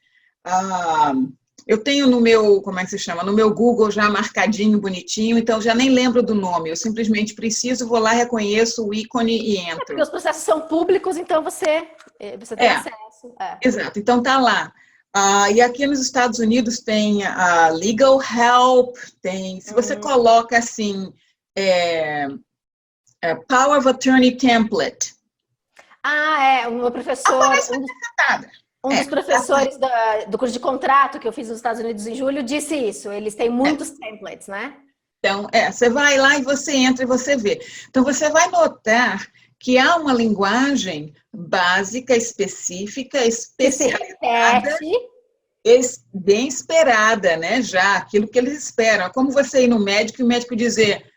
Eu tenho no meu, como é que se chama? No meu Google já marcadinho, bonitinho, então já nem lembro do nome. Eu simplesmente preciso, vou lá, reconheço o ícone e entro. Porque os processos são públicos, então você tem acesso. Exato, então tá lá. E aqui nos Estados Unidos tem a Legal Help, se você coloca assim, Power of Attorney Template. O meu professor, um dos professores do curso de contrato que eu fiz nos Estados Unidos em julho disse isso. Eles têm muitos templates, né? Então, você vai lá e você entra e você vê. Então, você vai notar que há uma linguagem básica, específica, especializada, bem esperada, né? Já, aquilo que eles esperam. Como você ir no médico e o médico dizer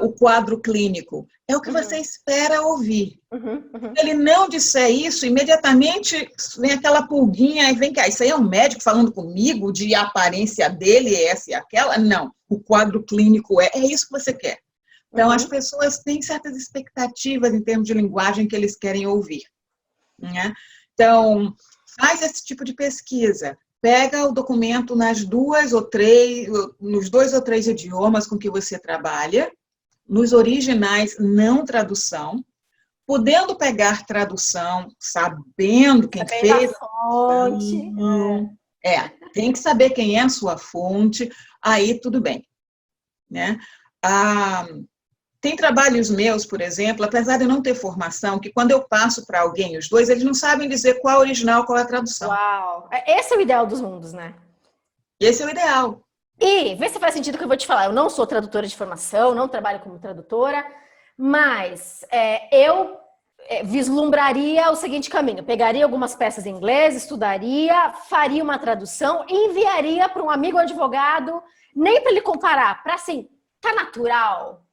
o quadro clínico. É o que você espera ouvir. Se ele não disser isso, imediatamente vem aquela pulguinha e vem cá, isso aí é um médico falando comigo de aparência dele, essa e aquela? Não, o quadro clínico é isso que você quer. Então, as pessoas têm certas expectativas em termos de linguagem que eles querem ouvir. Né? Então, faz esse tipo de pesquisa. Pega o documento nos 2 ou 3 idiomas com que você trabalha, nos originais, não tradução, podendo pegar tradução, sabendo quem fez a fonte. Tem que saber quem é a sua fonte, aí tudo bem. Né? Tem trabalhos meus, por exemplo, apesar de eu não ter formação, que quando eu passo para alguém, os dois, eles não sabem dizer qual é o original, qual é a tradução. Uau! Esse é o ideal dos mundos, né? Esse é o ideal. E vê se faz sentido o que eu vou te falar. Eu não sou tradutora de formação, não trabalho como tradutora, mas eu vislumbraria o seguinte caminho. Pegaria algumas peças em inglês, estudaria, faria uma tradução e enviaria para um amigo advogado, nem para ele comparar, para assim, tá natural?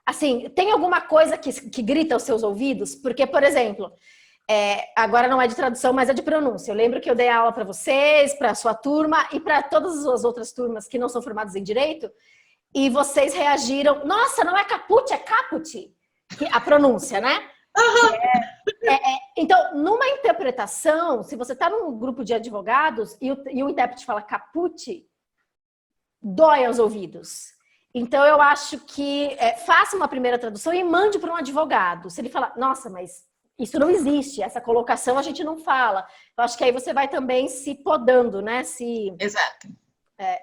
Assim, tem alguma coisa que grita aos seus ouvidos? Porque, por exemplo, agora não é de tradução, mas é de pronúncia. Eu lembro que eu dei aula para vocês, para a sua turma e para todas as outras turmas que não são formadas em Direito, e vocês reagiram, nossa, não é caput, é caput, a pronúncia, né? Então, numa interpretação, se você está num grupo de advogados e o intérprete fala caput, dói aos ouvidos. Então, eu acho que faça uma primeira tradução e mande para um advogado. Se ele falar, nossa, mas isso não existe, essa colocação a gente não fala. Eu acho que aí você vai também se podando, né? Exato.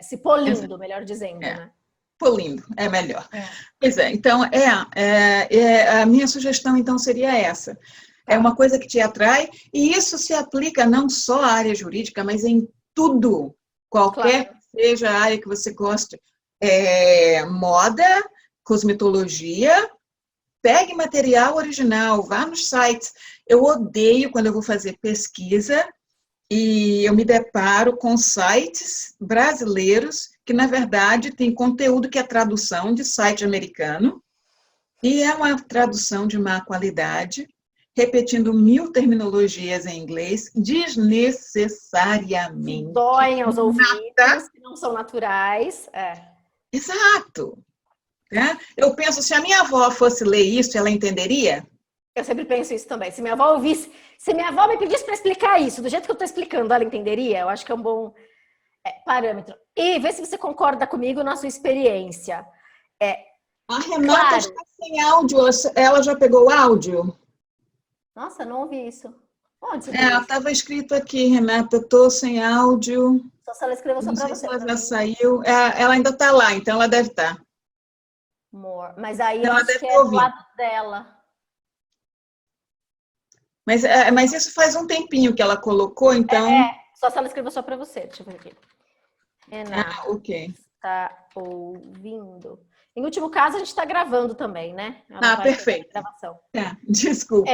Se polindo, melhor dizendo, né? Polindo, é melhor. Pois então, a minha sugestão, então, seria essa. É uma coisa que te atrai, e isso se aplica não só à área jurídica, mas em tudo, qualquer que seja a área que você goste. Moda, cosmetologia, pegue material original, vá nos sites. Eu odeio quando eu vou fazer pesquisa e eu me deparo com sites brasileiros que, na verdade, tem conteúdo que é tradução de site americano e é uma tradução de má qualidade, repetindo 1000 terminologias em inglês desnecessariamente. Doem aos ouvidos, que não são naturais. Exato. Eu penso, se a minha avó fosse ler isso, ela entenderia? Eu sempre penso isso também. Se minha avó ouvisse, se minha avó me pedisse para explicar isso, do jeito que eu estou explicando, ela entenderia? Eu acho que é um bom parâmetro. E vê se você concorda comigo na sua experiência. A Renata está sem áudio. Ela já pegou o áudio? Nossa, não ouvi isso. Onde você estava escrito aqui, Renata, estou sem áudio. Só se ela escreveu só para você. Ela já saiu. Ela ainda está lá, então ela deve estar. Mas aí ela acho que é do lado dela. Mas isso faz um tempinho que ela colocou, então... Só se ela escreveu só para você. Deixa eu ver aqui. Ok. está ouvindo. Em último caso, a gente está gravando também, né? Perfeito. Gravação. Desculpa.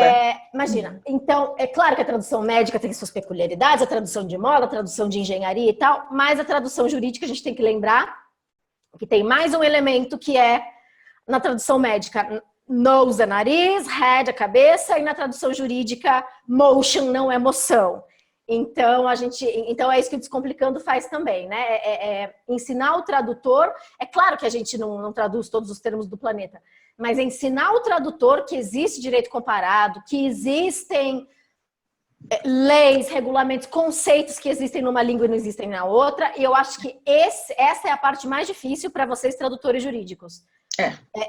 Imagina, então, é claro que a tradução médica tem suas peculiaridades, a tradução de moda, a tradução de engenharia e tal, mas a tradução jurídica a gente tem que lembrar que tem mais um elemento que é, na tradução médica, nose é nariz, head é cabeça, e na tradução jurídica, motion não é moção. Então, é isso que o Descomplicando faz também, né? Ensinar o tradutor. É claro que a gente não traduz todos os termos do planeta, mas ensinar o tradutor que existe direito comparado, que existem leis, regulamentos, conceitos que existem numa língua e não existem na outra. E eu acho que essa é a parte mais difícil para vocês, tradutores jurídicos.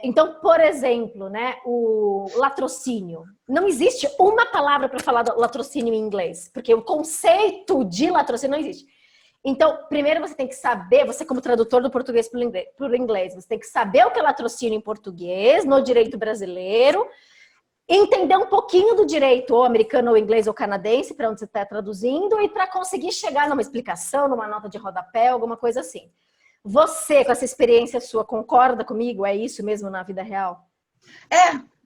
Então, por exemplo, né, o latrocínio. Não existe uma palavra para falar do latrocínio em inglês, porque o conceito de latrocínio não existe. Então, primeiro você tem que saber, você como tradutor do português para o inglês, você tem que saber o que é latrocínio em português, no direito brasileiro, entender um pouquinho do direito ou americano, ou inglês, ou canadense, para onde você está traduzindo, e para conseguir chegar numa explicação, numa nota de rodapé, alguma coisa assim. Você, com essa experiência sua, concorda comigo? É isso mesmo na vida real?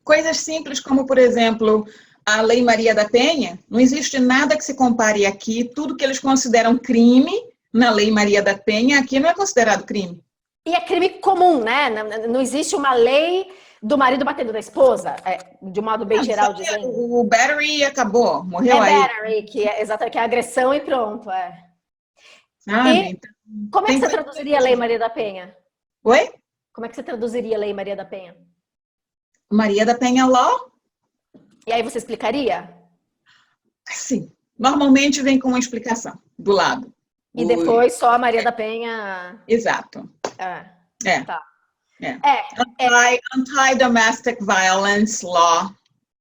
Coisas simples como, por exemplo, a Lei Maria da Penha. Não existe nada que se compare aqui. Tudo que eles consideram crime na Lei Maria da Penha, aqui não é considerado crime. E é crime comum, né? Não existe uma lei do marido batendo na esposa, de um modo bem geral dizendo. O battery acabou, morreu aí. Battery, que é agressão e pronto, Então, como é que você traduziria a Lei Maria da Penha? Oi? Como é que você traduziria a Lei Maria da Penha? Maria da Penha Law? E aí você explicaria? Sim. Normalmente vem com uma explicação do lado. E depois só a Maria da Penha... Exato. Tá. Anti-domestic violence law,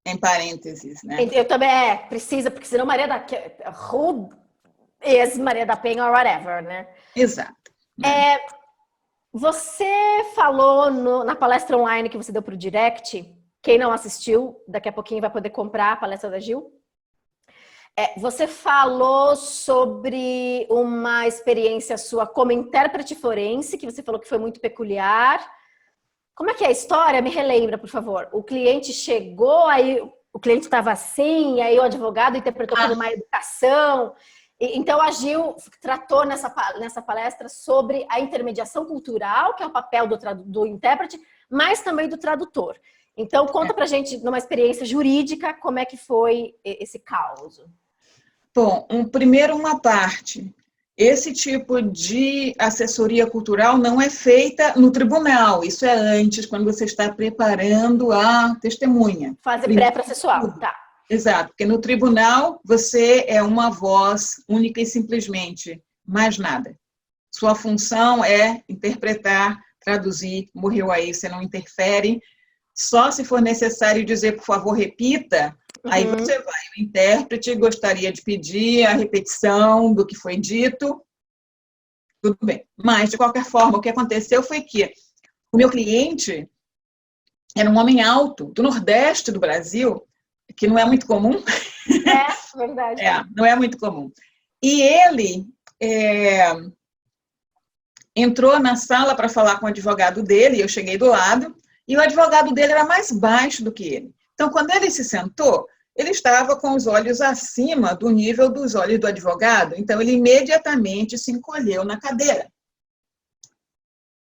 em parênteses, né? Eu também, precisa, porque senão Maria da... Who is Maria da Penha or whatever, né? Exato. Você falou na palestra online que você deu para o Direct, quem não assistiu, daqui a pouquinho vai poder comprar a palestra da Gil. Você falou sobre uma experiência sua como intérprete forense, que você falou que foi muito peculiar. Como é que é a história? Me relembra, por favor. O cliente chegou, aí o cliente estava assim, aí o advogado interpretou como uma educação. Então, a Gil tratou nessa palestra sobre a intermediação cultural, que é o papel do intérprete, mas também do tradutor. Então, conta pra gente, numa experiência jurídica, como é que foi esse caos. Bom, primeiro uma parte. Esse tipo de assessoria cultural não é feita no tribunal. Isso é antes, quando você está preparando a testemunha. Fase pré-processual, tá. Exato, porque no tribunal você é uma voz única e simplesmente, mais nada. Sua função é interpretar, traduzir, morreu aí, você não interfere. Só se for necessário dizer, por favor, repita, aí você vai. O intérprete gostaria de pedir a repetição do que foi dito. Tudo bem. Mas, de qualquer forma, o que aconteceu foi que o meu cliente era um homem alto, do Nordeste do Brasil, que não é muito comum. Verdade. Não é muito comum. E ele entrou na sala para falar com o advogado dele, eu cheguei do lado, e o advogado dele era mais baixo do que ele. Então, quando ele se sentou, ele estava com os olhos acima do nível dos olhos do advogado, então ele imediatamente se encolheu na cadeira.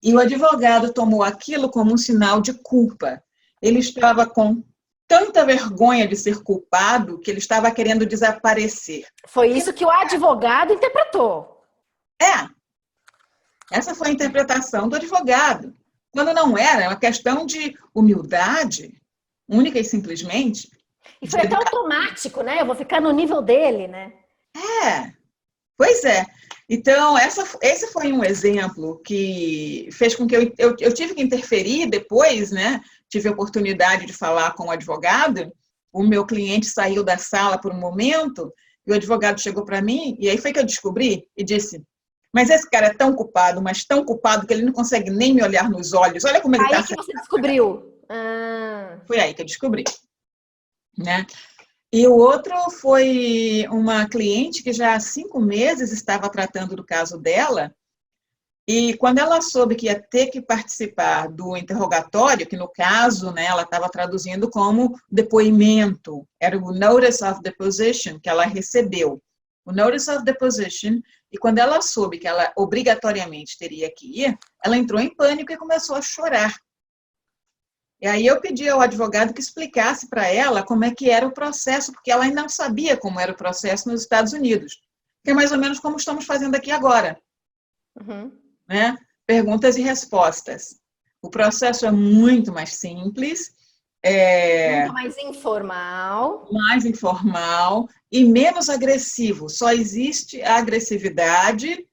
E o advogado tomou aquilo como um sinal de culpa. Ele estava com tanta vergonha de ser culpado que ele estava querendo desaparecer. Foi isso que o advogado interpretou. Essa foi a interpretação do advogado. Quando não era, uma questão de humildade, única e simplesmente. E foi até automático, né? Eu vou ficar no nível dele, né? Pois é. Então, esse foi um exemplo que fez com que eu tive que interferir depois, né? Tive a oportunidade de falar com o advogado, o meu cliente saiu da sala por um momento, e o advogado chegou para mim, e aí foi que eu descobri, e disse, mas esse cara é tão culpado, mas tão culpado, que ele não consegue nem me olhar nos olhos, olha como ele está... Aí que você descobriu. Foi aí que eu descobri. Né? E o outro foi uma cliente que já há 5 meses estava tratando do caso dela, E quando ela soube que ia ter que participar do interrogatório, que no caso, né, ela estava traduzindo como depoimento, era o Notice of Deposition que ela recebeu. O Notice of Deposition, e quando ela soube que ela obrigatoriamente teria que ir, ela entrou em pânico e começou a chorar. E aí eu pedi ao advogado que explicasse para ela como é que era o processo, porque ela ainda não sabia como era o processo nos Estados Unidos, que é mais ou menos como estamos fazendo aqui agora. Uhum. Né? Perguntas e respostas. O processo é muito mais simples, Muito mais informal e menos agressivo. Só existe a agressividade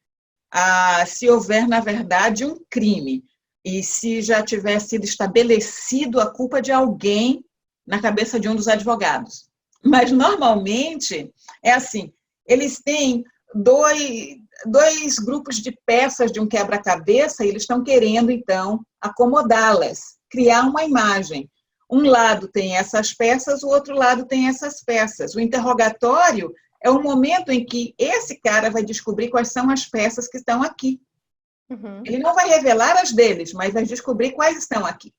se houver, na verdade, um crime. E se já tiver sido estabelecido a culpa de alguém na cabeça de um dos advogados. Mas, normalmente, é assim, eles têm dois grupos de peças de um quebra-cabeça e eles estão querendo, então, acomodá-las, criar uma imagem. Um lado tem essas peças, o outro lado tem essas peças. O interrogatório é o momento em que esse cara vai descobrir quais são as peças que estão aqui. Uhum. Ele não vai revelar as deles, mas vai descobrir quais estão aqui.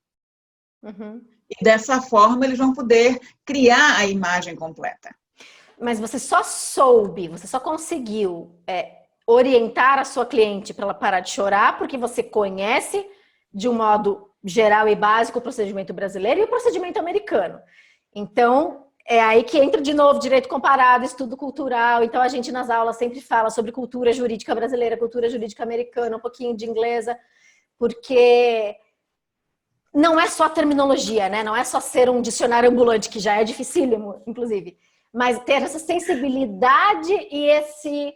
Uhum. E dessa forma eles vão poder criar a imagem completa. Mas você só soube, você só conseguiu orientar a sua cliente para ela parar de chorar porque você conhece de um modo geral e básico o procedimento brasileiro e o procedimento americano. Então, é aí que entra de novo direito comparado, estudo cultural. Então, a gente nas aulas sempre fala sobre cultura jurídica brasileira, cultura jurídica americana, um pouquinho de inglesa, porque não é só terminologia, né? Não é só ser um dicionário ambulante, que já é dificílimo, inclusive, mas ter essa sensibilidade e esse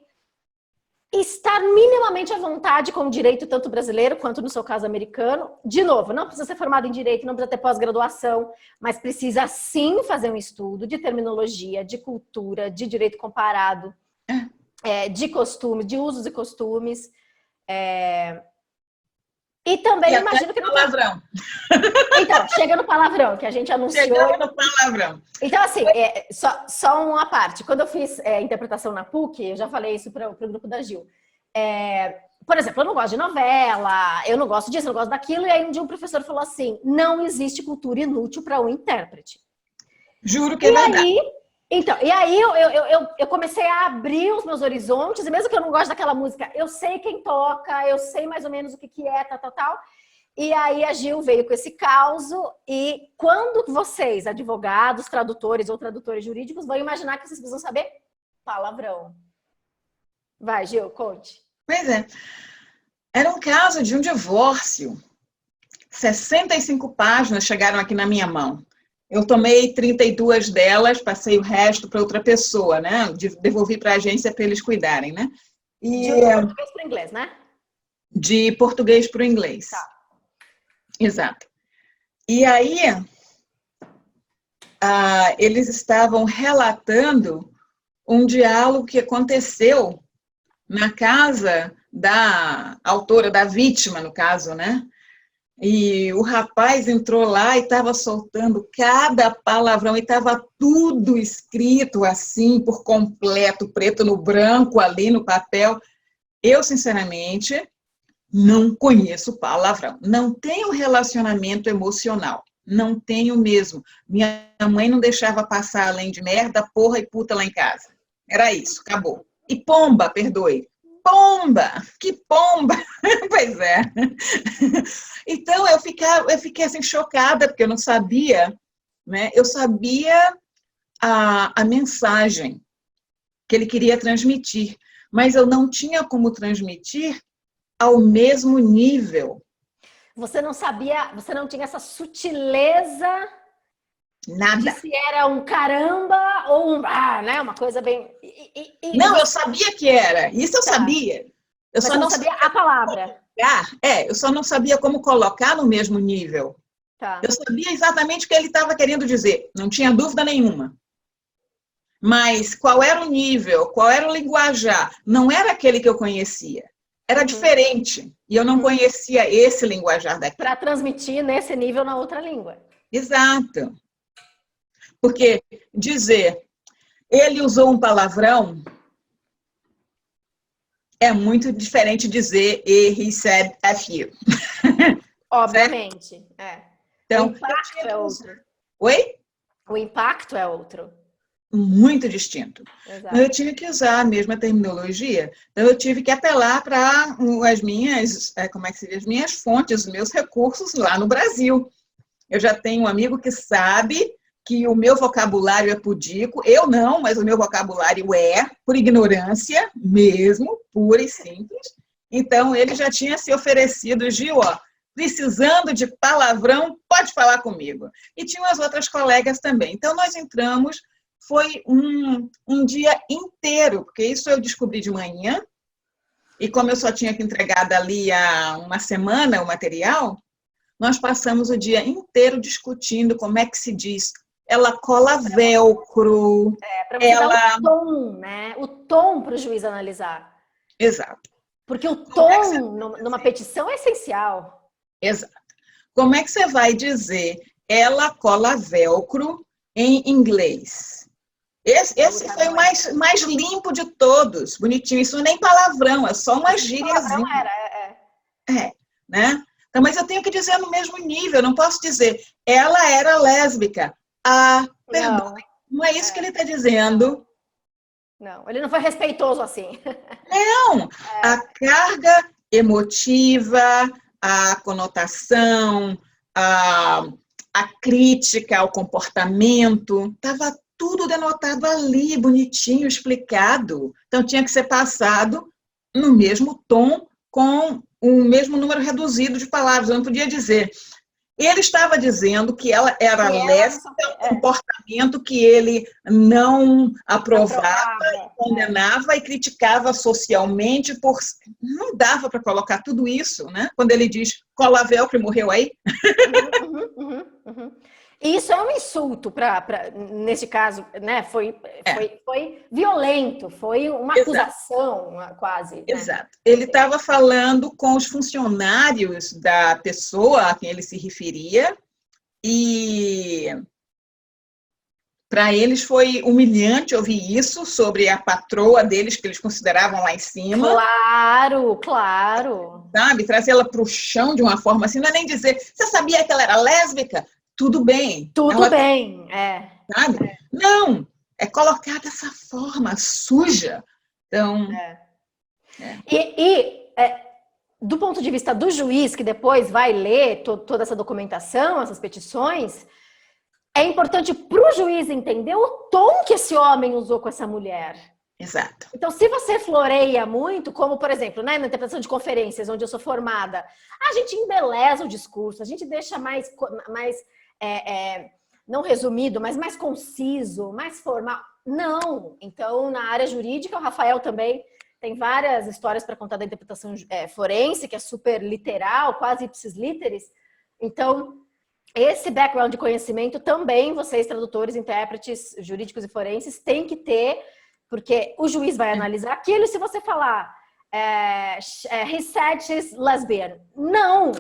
estar minimamente à vontade com o direito, tanto brasileiro quanto, no seu caso, americano. De novo, não precisa ser formado em direito, não precisa ter pós-graduação, mas precisa sim fazer um estudo de terminologia, de cultura, de direito comparado, de costumes, de usos e costumes. E também e imagino que não palavrão. Então, chega no palavrão, que a gente anunciou. Chegamos no palavrão. Então, assim, só uma parte. Quando eu fiz interpretação na PUC, eu já falei isso para o grupo da Gil. Por exemplo, eu não gosto de novela, eu não gosto disso, eu não gosto daquilo. E aí um dia um professor falou assim, não existe cultura inútil para um intérprete. Juro que é verdade. E aí eu comecei a abrir os meus horizontes, e mesmo que eu não goste daquela música, eu sei quem toca, eu sei mais ou menos o que é, tal. E aí a Gil veio com esse caos, e quando vocês, advogados, tradutores ou tradutores jurídicos, vão imaginar que vocês precisam saber palavrão. Vai, Gil, conte. Pois é. Era um caso de um divórcio. 65 páginas chegaram aqui na minha mão. Eu tomei 32 delas, passei o resto para outra pessoa, né? Devolvi para a agência para eles cuidarem, né? De português para o inglês, né? De português para o inglês. Tá. Exato. E aí, eles estavam relatando um diálogo que aconteceu na casa da autora, da vítima, no caso, né? E o rapaz entrou lá e estava soltando cada palavrão, e estava tudo escrito assim, por completo, preto no branco, ali no papel. Eu, sinceramente, não conheço palavrão. Não tenho relacionamento emocional. Não tenho mesmo. Minha mãe não deixava passar além de merda, porra e puta lá em casa. Era isso, acabou. E pomba, perdoe. Pomba! Que pomba! Pois é. Então, eu fiquei assim, chocada, porque eu não sabia, né? Eu sabia a mensagem que ele queria transmitir, mas eu não tinha como transmitir ao mesmo nível. Você não sabia, você não tinha essa sutileza. Nada. De se era um caramba ou né? Uma coisa bem. Não, eu sabia que era. Isso eu sabia. Eu só não sabia a palavra. Eu só não sabia como colocar no mesmo nível. Tá. Eu sabia exatamente o que ele estava querendo dizer. Não tinha dúvida nenhuma. Mas qual era o nível, qual era o linguajar? Não era aquele que eu conhecia. Era diferente. E eu não conhecia esse linguajar daqui. Para transmitir nesse nível na outra língua. Exato. Porque dizer, ele usou um palavrão, É muito diferente dizer he said, F you. Obviamente, é. Então, O impacto é outro. Oi? O impacto é outro. Muito distinto. Então, eu Exato. tive que usar a mesma terminologia, então eu tive que apelar para as minhas, como é que se diz, as minhas fontes, os meus recursos lá no Brasil. Eu já tenho um amigo que sabe que o meu vocabulário é pudico, eu não, mas o meu vocabulário é, por ignorância mesmo, pura e simples. Então, ele já tinha se oferecido, Gil, ó, precisando de palavrão, pode falar comigo. E tinham as outras colegas também. Então, nós entramos, foi um dia inteiro, porque isso eu descobri de manhã, e como eu só tinha que entregar dali a uma semana o material, nós passamos o dia inteiro discutindo como é que se diz. Ela cola velcro. Para você dar Ela. o tom, né? O tom para o juiz analisar. Exato. Porque o Como é que tom numa petição é essencial. Exato. Como é que você vai dizer ela cola velcro em inglês? Esse foi o mais limpo de todos, bonitinho. Isso nem palavrão, é só uma gíriazinha. Né? Então, mas eu tenho que dizer no mesmo nível, eu não posso dizer ela era lésbica. Ah, perdão, não é isso que ele está dizendo. Não, ele não foi respeitoso assim. Não, a carga emotiva, a conotação, a crítica ao comportamento, estava tudo denotado ali, bonitinho, explicado. Então, tinha que ser passado no mesmo tom, com o mesmo número reduzido de palavras. Eu não podia dizer. Ele estava dizendo que ela era lésbica, um comportamento que ele não aprovava, condenava e criticava socialmente. Não dava para colocar tudo isso, né? Quando ele diz cola velcro e morreu aí. Isso é um insulto nesse caso, né? Foi violento, foi uma acusação quase. Exato. Né? Ele estava falando com os funcionários da pessoa a quem ele se referia e para eles foi humilhante ouvir isso sobre a patroa deles, que eles consideravam lá em cima. Claro, claro. Sabe? Trazer ela para o chão de uma forma assim, não é nem dizer, você sabia que ela era lésbica? Tudo bem. Tudo bem, Sabe? Não, é colocar dessa forma, suja. Então... do ponto de vista do juiz, que depois vai ler toda essa documentação, essas petições, é importante para o juiz entender o tom que esse homem usou com essa mulher. Exato. Então, se você floreia muito, como, por exemplo, né, na interpretação de conferências, onde eu sou formada, a gente embeleza o discurso, a gente deixa mais não resumido, mas mais conciso, mais formal. Não! Então, na área jurídica, o Rafael também tem várias histórias para contar da interpretação forense, que é super literal, quase ipsis literis. Então, esse background de conhecimento também vocês, tradutores, intérpretes jurídicos e forenses, têm que ter, porque o juiz vai analisar aquilo e se você falar he said she's lesbian. Não!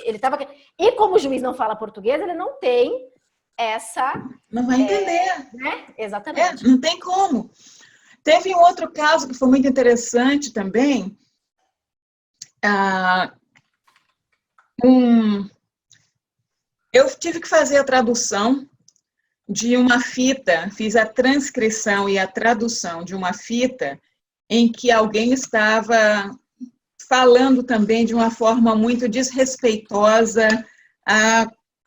Ele estava... E como o juiz não fala português, ele não tem essa... Não vai entender. Né? Exatamente. Não tem como. Teve um outro caso que foi muito interessante também. Eu tive que fazer a tradução de uma fita, fiz a transcrição e a tradução de uma fita em que alguém estava falando também de uma forma muito desrespeitosa,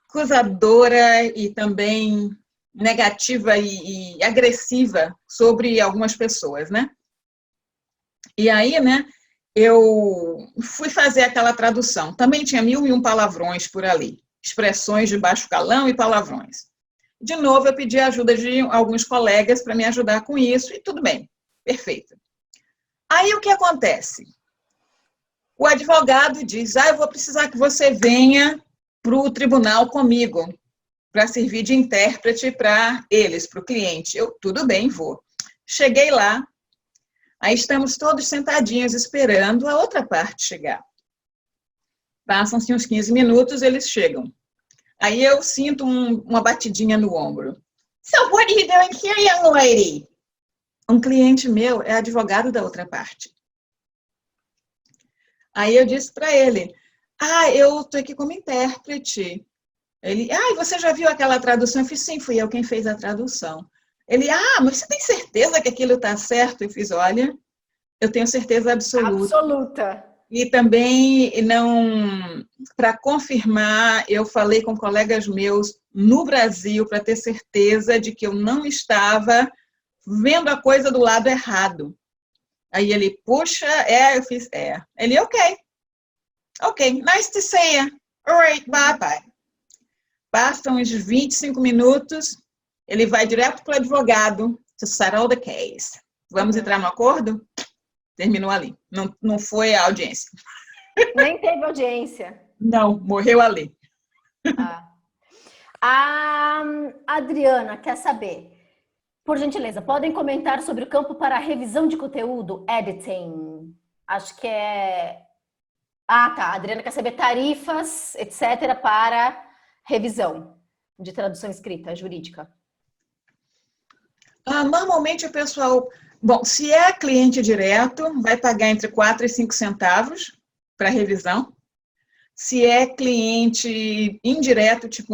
acusadora e também negativa e agressiva sobre algumas pessoas, né? E aí, né, eu fui fazer aquela tradução. Também tinha 1001 palavrões por ali, expressões de baixo calão e palavrões. De novo, eu pedi a ajuda de alguns colegas para me ajudar com isso, e tudo bem, perfeito. Aí, o que acontece? O advogado diz, eu vou precisar que você venha para o tribunal comigo, para servir de intérprete para eles, para o cliente. Eu, tudo bem, vou. Cheguei lá, aí estamos todos sentadinhos esperando a outra parte chegar. Passam-se uns 15 minutos, eles chegam. Aí eu sinto uma batidinha no ombro. So, what are you doing here, young lady? Um cliente meu é advogado da outra parte. Aí eu disse para ele, eu estou aqui como intérprete. Ele, e você já viu aquela tradução? Eu fiz, sim, fui eu quem fez a tradução. Ele, mas você tem certeza que aquilo está certo? Eu fiz, olha, eu tenho certeza absoluta. Absoluta. E também, não, para confirmar, eu falei com colegas meus no Brasil para ter certeza de que eu não estava vendo a coisa do lado errado. Aí ele, puxa, eu fiz, Ele, ok, nice to see you. All right, bye, bye. Passam uns 25 minutos, ele vai direto para o advogado to settle the case. Vamos entrar no acordo? Terminou ali. Não foi a audiência. Nem teve audiência. Não, morreu ali. A Adriana quer saber, por gentileza, podem comentar sobre o campo para revisão de conteúdo, editing? Acho que é... tá. A Adriana quer saber tarifas, etc., para revisão de tradução escrita, jurídica. Normalmente o pessoal... Bom, se é cliente direto, vai pagar entre 4 e 5 centavos para revisão. Se é cliente indireto, tipo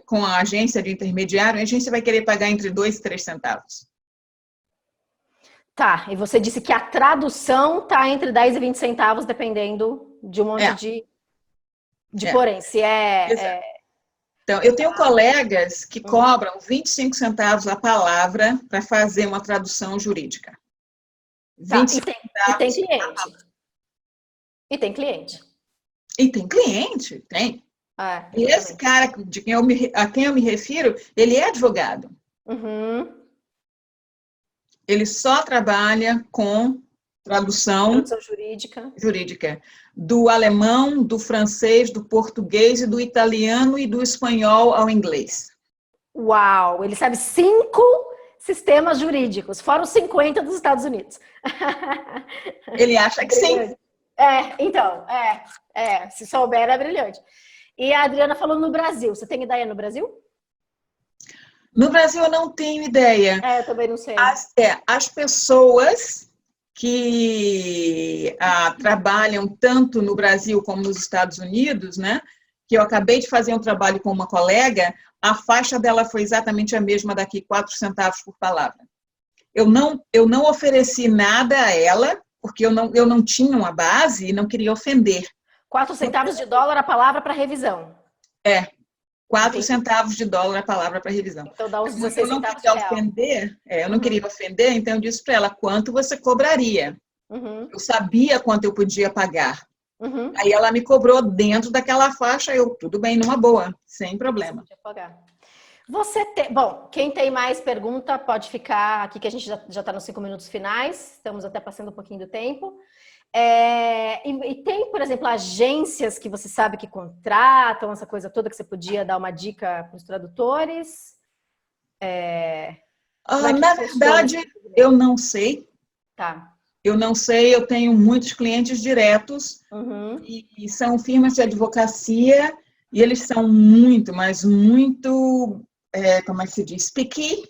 com a agência de intermediário, a agência vai querer pagar entre 2 e 3 centavos. Tá, e você disse que a tradução tá entre 10 e 20 centavos, dependendo de um monte de porém. Se Então, eu tenho colegas que cobram 25 centavos a palavra para fazer uma tradução jurídica. Tá, e tem cliente. E tem cliente. E tem cliente, tem. E esse cara a quem eu me refiro, ele é advogado. Uhum. Ele só trabalha com tradução jurídica do alemão, do francês, do português, e do italiano e do espanhol ao inglês. Uau! Ele sabe 5 sistemas jurídicos, fora os 50 dos Estados Unidos. Ele acha que sim. Então, se souber é brilhante. E a Adriana falou no Brasil. Você tem ideia no Brasil? No Brasil eu não tenho ideia. Eu também não sei. As pessoas que trabalham tanto no Brasil como nos Estados Unidos, né? Que eu acabei de fazer um trabalho com uma colega, a faixa dela foi exatamente a mesma daqui, 4 centavos por palavra. Eu não ofereci nada a ela, porque eu não tinha uma base e não queria ofender. 4 centavos de dólar a palavra para revisão. 4 centavos de dólar a palavra para revisão. Então dá uns 16 centavos de real. Eu não queria ofender, então eu disse para ela quanto você cobraria. Eu sabia quanto eu podia pagar. Aí ela me cobrou dentro daquela faixa, tudo bem, numa boa, sem problema. Bom, quem tem mais pergunta pode ficar aqui, que a gente já está nos 5 minutos finais, estamos até passando um pouquinho do tempo. E tem, por exemplo, agências que você sabe que contratam essa coisa toda, que você podia dar uma dica para os tradutores? Na verdade, eu não sei. Tá. Eu não sei, eu tenho muitos clientes diretos e são firmas de advocacia e eles são muito, mas muito, como é que se diz? Picky.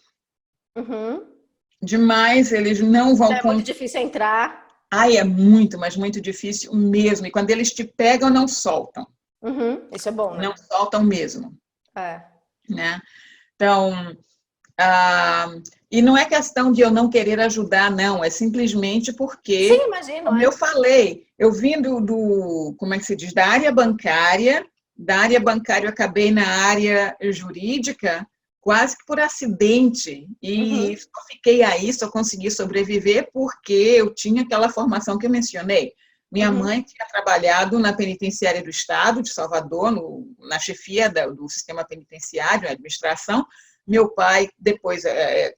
Demais, eles não vão... É muito difícil entrar. É muito, mas muito difícil mesmo. E quando eles te pegam, não soltam. Isso é bom, né? Não soltam mesmo. Né? Então, e não é questão de eu não querer ajudar, não. É simplesmente porque, sim, imagino, como eu falei, eu vim como é que se diz? Da área bancária eu acabei na área jurídica, quase que por acidente, e só fiquei aí, só consegui sobreviver porque eu tinha aquela formação que eu mencionei. Minha mãe tinha trabalhado na penitenciária do Estado de Salvador, na chefia do sistema penitenciário, na administração. Meu pai, depois,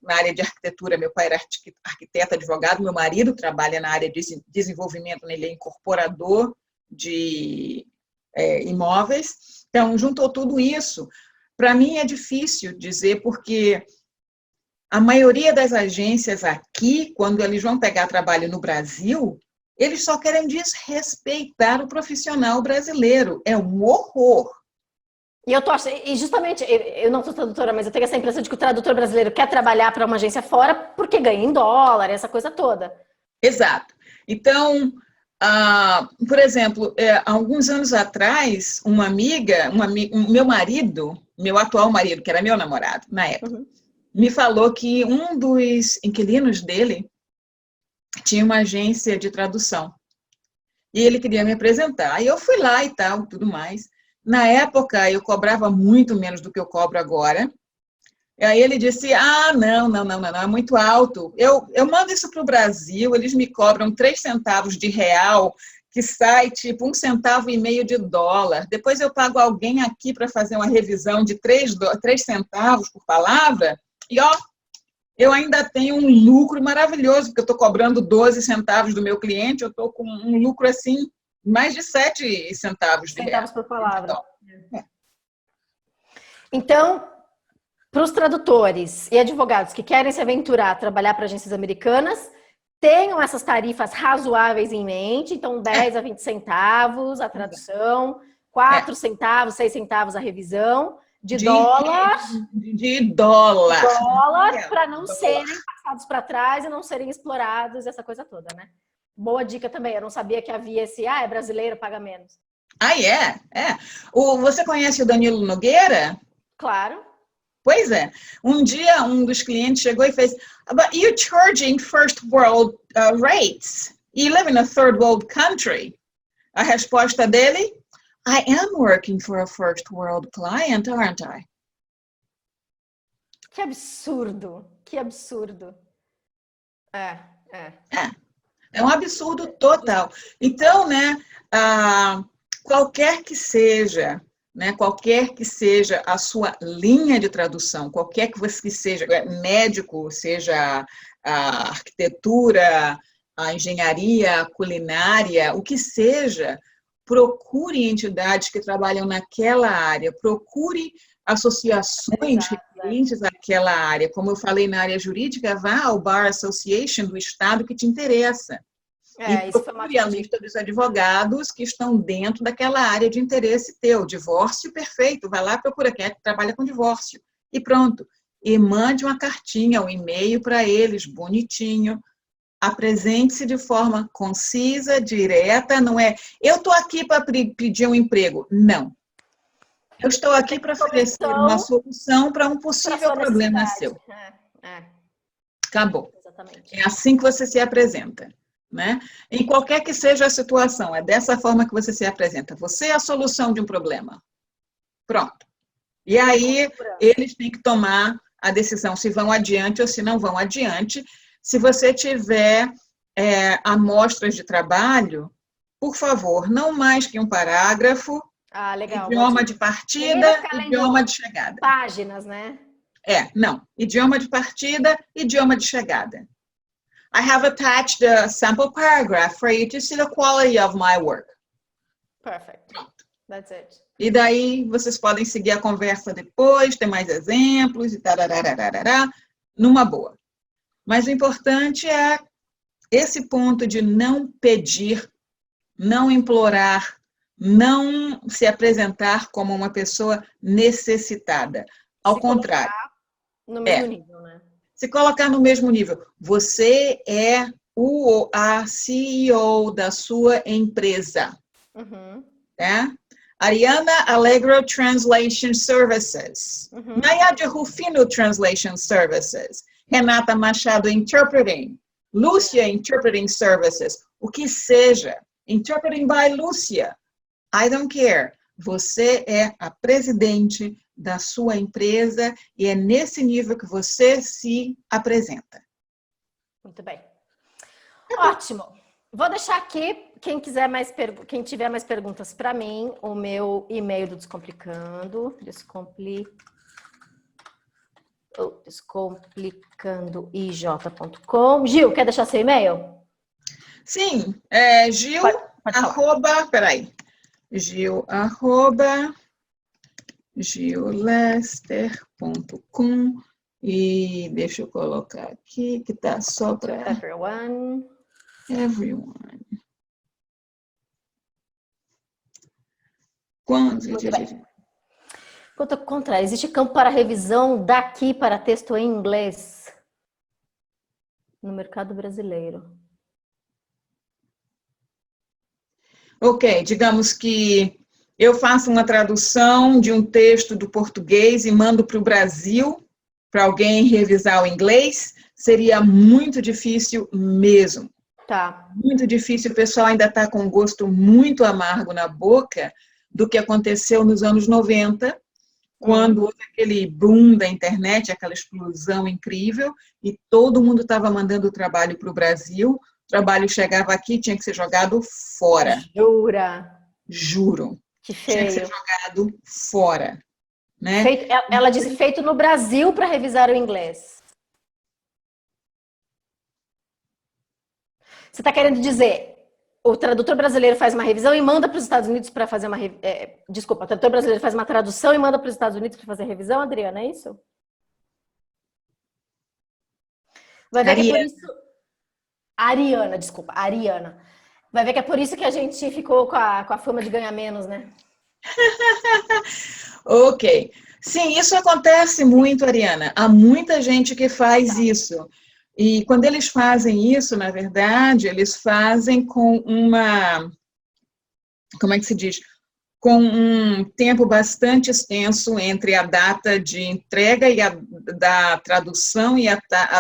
na área de arquitetura, meu pai era arquiteto, advogado, meu marido trabalha na área de desenvolvimento, ele é incorporador de imóveis. Então, juntou tudo isso. Para mim é difícil dizer, porque a maioria das agências aqui, quando eles vão pegar trabalho no Brasil, eles só querem desrespeitar o profissional brasileiro. É um horror. E justamente, eu não sou tradutora, mas eu tenho essa impressão de que o tradutor brasileiro quer trabalhar para uma agência fora porque ganha em dólar, essa coisa toda. Exato. Então, Por exemplo, há alguns anos atrás, meu marido, meu atual marido, que era meu namorado na época, me falou que um dos inquilinos dele tinha uma agência de tradução. E ele queria me apresentar. Aí eu fui lá e tal, tudo mais. Na época, eu cobrava muito menos do que eu cobro agora. E aí ele disse, não, é muito alto. Eu mando isso para o Brasil, eles me cobram 3 centavos de real, que sai tipo 1,5 centavo de dólar. Depois eu pago alguém aqui para fazer uma revisão de 3 centavos por palavra. E, ó, eu ainda tenho um lucro maravilhoso, porque eu estou cobrando 12 centavos do meu cliente, eu estou com um lucro, assim, mais de 7 centavos de real. Centavos por palavra. Então, para os tradutores e advogados que querem se aventurar a trabalhar para agências americanas, tenham essas tarifas razoáveis em mente. Então, 10 a 20 centavos a tradução, 4 centavos, 6 centavos a revisão. De dólar para não serem passados para trás e não serem explorados, essa coisa toda, né? Boa dica também. Eu não sabia que havia esse, é brasileiro, paga menos. É. Você conhece o Danilo Nogueira? Claro. Pois é. Um dia, um dos clientes chegou e fez, but you're charging first world rates. You live in a third world country. A resposta dele, I am working for a first world client, aren't I? Que absurdo, que absurdo. É um absurdo total. Então, né, qualquer que seja a sua linha de tradução, qualquer que você seja, médico, seja a arquitetura, a engenharia, a culinária, o que seja, procure entidades que trabalham naquela área, procure associações referentes àquela área. Como eu falei na área jurídica, vá ao Bar Association do estado que te interessa. E procure a lista dos advogados que estão dentro daquela área de interesse teu. Divórcio, perfeito. Vai lá, procura quem é que trabalha com divórcio. E pronto. E mande uma cartinha, um e-mail para eles, bonitinho. Apresente-se de forma concisa, direta, não é eu estou aqui para pedir um emprego. Não. Eu estou aqui para oferecer uma solução para um possível problema seu. Acabou. Exatamente. É assim que você se apresenta. Né? Em qualquer que seja a situação, é dessa forma que você se apresenta. Você é a solução de um problema. Pronto. E aí, eles têm que tomar a decisão se vão adiante ou se não vão adiante. Se você tiver amostras de trabalho, por favor, não mais que um parágrafo, legal, idioma de partida, idioma de chegada. Páginas, né? Não. Idioma de partida, idioma de chegada. I have attached a sample paragraph for you to see the quality of my work. Perfect. That's it. E daí vocês podem seguir a conversa depois, ter mais exemplos e tararararará, numa boa. Mas o importante é esse ponto de não pedir, não implorar, não se apresentar como uma pessoa necessitada. Ao contrário. No mesmo nível, né? Se colocar no mesmo nível. Você é a CEO da sua empresa. Tá? Ariana Allegro Translation Services. Nayade Rufino Translation Services. Renata Machado Interpreting. Lúcia Interpreting Services. O que seja. Interpreting by Lúcia. I don't care. Você é a presidente da sua empresa e é nesse nível que você se apresenta. Muito bem. Ótimo. Vou deixar aqui, quem tiver mais perguntas para mim, o meu e-mail do Descomplicando, descomplicandoij.com. Gil, quer deixar seu e-mail? Sim, Gil, gillester.com e deixa eu colocar aqui que tá só para everyone. Contra, existe campo para revisão daqui para texto em inglês no mercado brasileiro? Ok, digamos que eu faço uma tradução de um texto do português e mando para o Brasil, para alguém revisar o inglês, seria muito difícil mesmo. Tá. Muito difícil, o pessoal ainda está com um gosto muito amargo na boca do que aconteceu nos anos 90, quando houve aquele boom da internet, aquela explosão incrível, e todo mundo estava mandando o trabalho para o Brasil, o trabalho chegava aqui, tinha que ser jogado fora. Jura? Juro. Que Tinha que ser feio. jogado fora. Né? Ela disse feito no Brasil para revisar o inglês. Você está querendo dizer, o tradutor brasileiro faz uma revisão e manda para os Estados Unidos para fazer uma... Desculpa, o tradutor brasileiro faz uma tradução e manda para os Estados Unidos para fazer revisão, Adriana, é isso? Vai ver que é por isso... Ariana, desculpa, Ariana. Vai ver que é por isso que a gente ficou com a fama de ganhar menos, né? Ok. Sim, isso acontece muito, Ariana. Há muita gente que faz isso. E quando eles fazem isso, na verdade, eles fazem com uma... Como é que se diz? Com um tempo bastante extenso entre a data de entrega e da tradução e a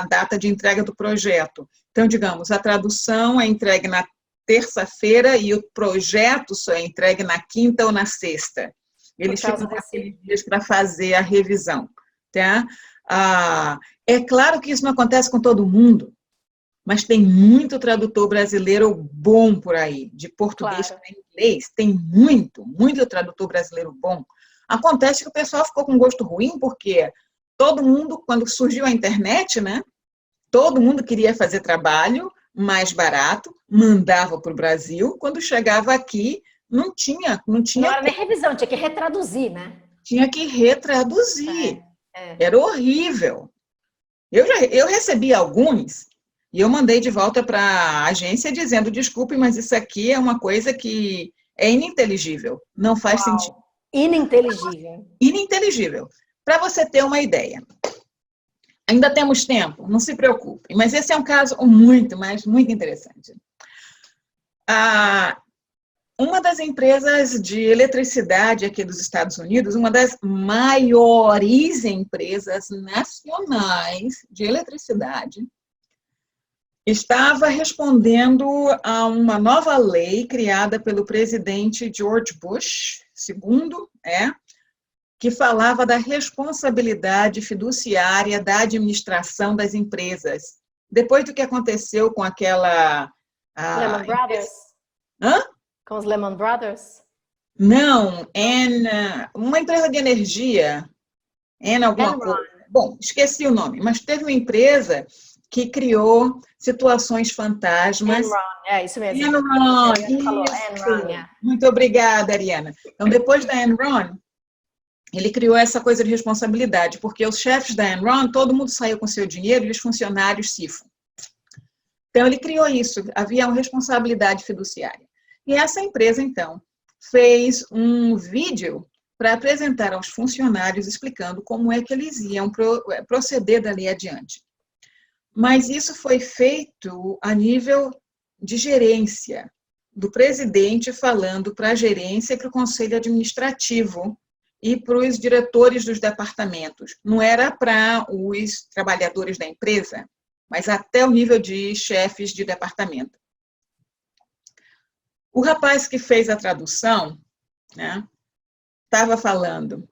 data de entrega do projeto. Então, digamos, a tradução é entregue na terça-feira e o projeto só é entregue na quinta ou na sexta. Eles ficam com aqueles dias para fazer a revisão. Tá? É claro que isso não acontece com todo mundo, mas tem muito tradutor brasileiro bom por aí, de português para inglês, tem muito tradutor brasileiro bom. Acontece que o pessoal ficou com gosto ruim, porque todo mundo, quando surgiu a internet, né, todo mundo queria fazer trabalho mais barato, mandava para o Brasil, quando chegava aqui, não tinha. Não era nem revisão, tinha que retraduzir, né? Tinha que retraduzir. Era horrível. Eu recebi alguns e eu mandei de volta para a agência dizendo, desculpe, mas isso aqui é uma coisa que é ininteligível, não faz sentido. Ininteligível. Ininteligível. Para você ter uma ideia. Ainda temos tempo, não se preocupe, mas esse é um caso muito interessante. Uma das empresas de eletricidade aqui dos Estados Unidos, uma das maiores empresas nacionais de eletricidade, estava respondendo a uma nova lei criada pelo presidente George Bush II, que falava da responsabilidade fiduciária da administração das empresas. Depois do que aconteceu com aquela... Lehman Brothers? Hã? Com os Lehman Brothers? Não, uma empresa de energia, alguma coisa. Bom, esqueci o nome, mas teve uma empresa que criou situações fantasmas. Enron, isso mesmo. Enron, isso. Muito obrigada, Ariana. Então, depois da Enron, ele criou essa coisa de responsabilidade, porque os chefes da Enron, todo mundo saiu com seu dinheiro e os funcionários cifam. Então, ele criou isso, havia uma responsabilidade fiduciária. E essa empresa, então, fez um vídeo para apresentar aos funcionários, explicando como é que eles iam proceder dali adiante. Mas isso foi feito a nível de gerência, do presidente falando para a gerência e para o conselho administrativo e para os diretores dos departamentos. Não era para os trabalhadores da empresa, mas até o nível de chefes de departamento. O rapaz que fez a tradução, né, estava falando,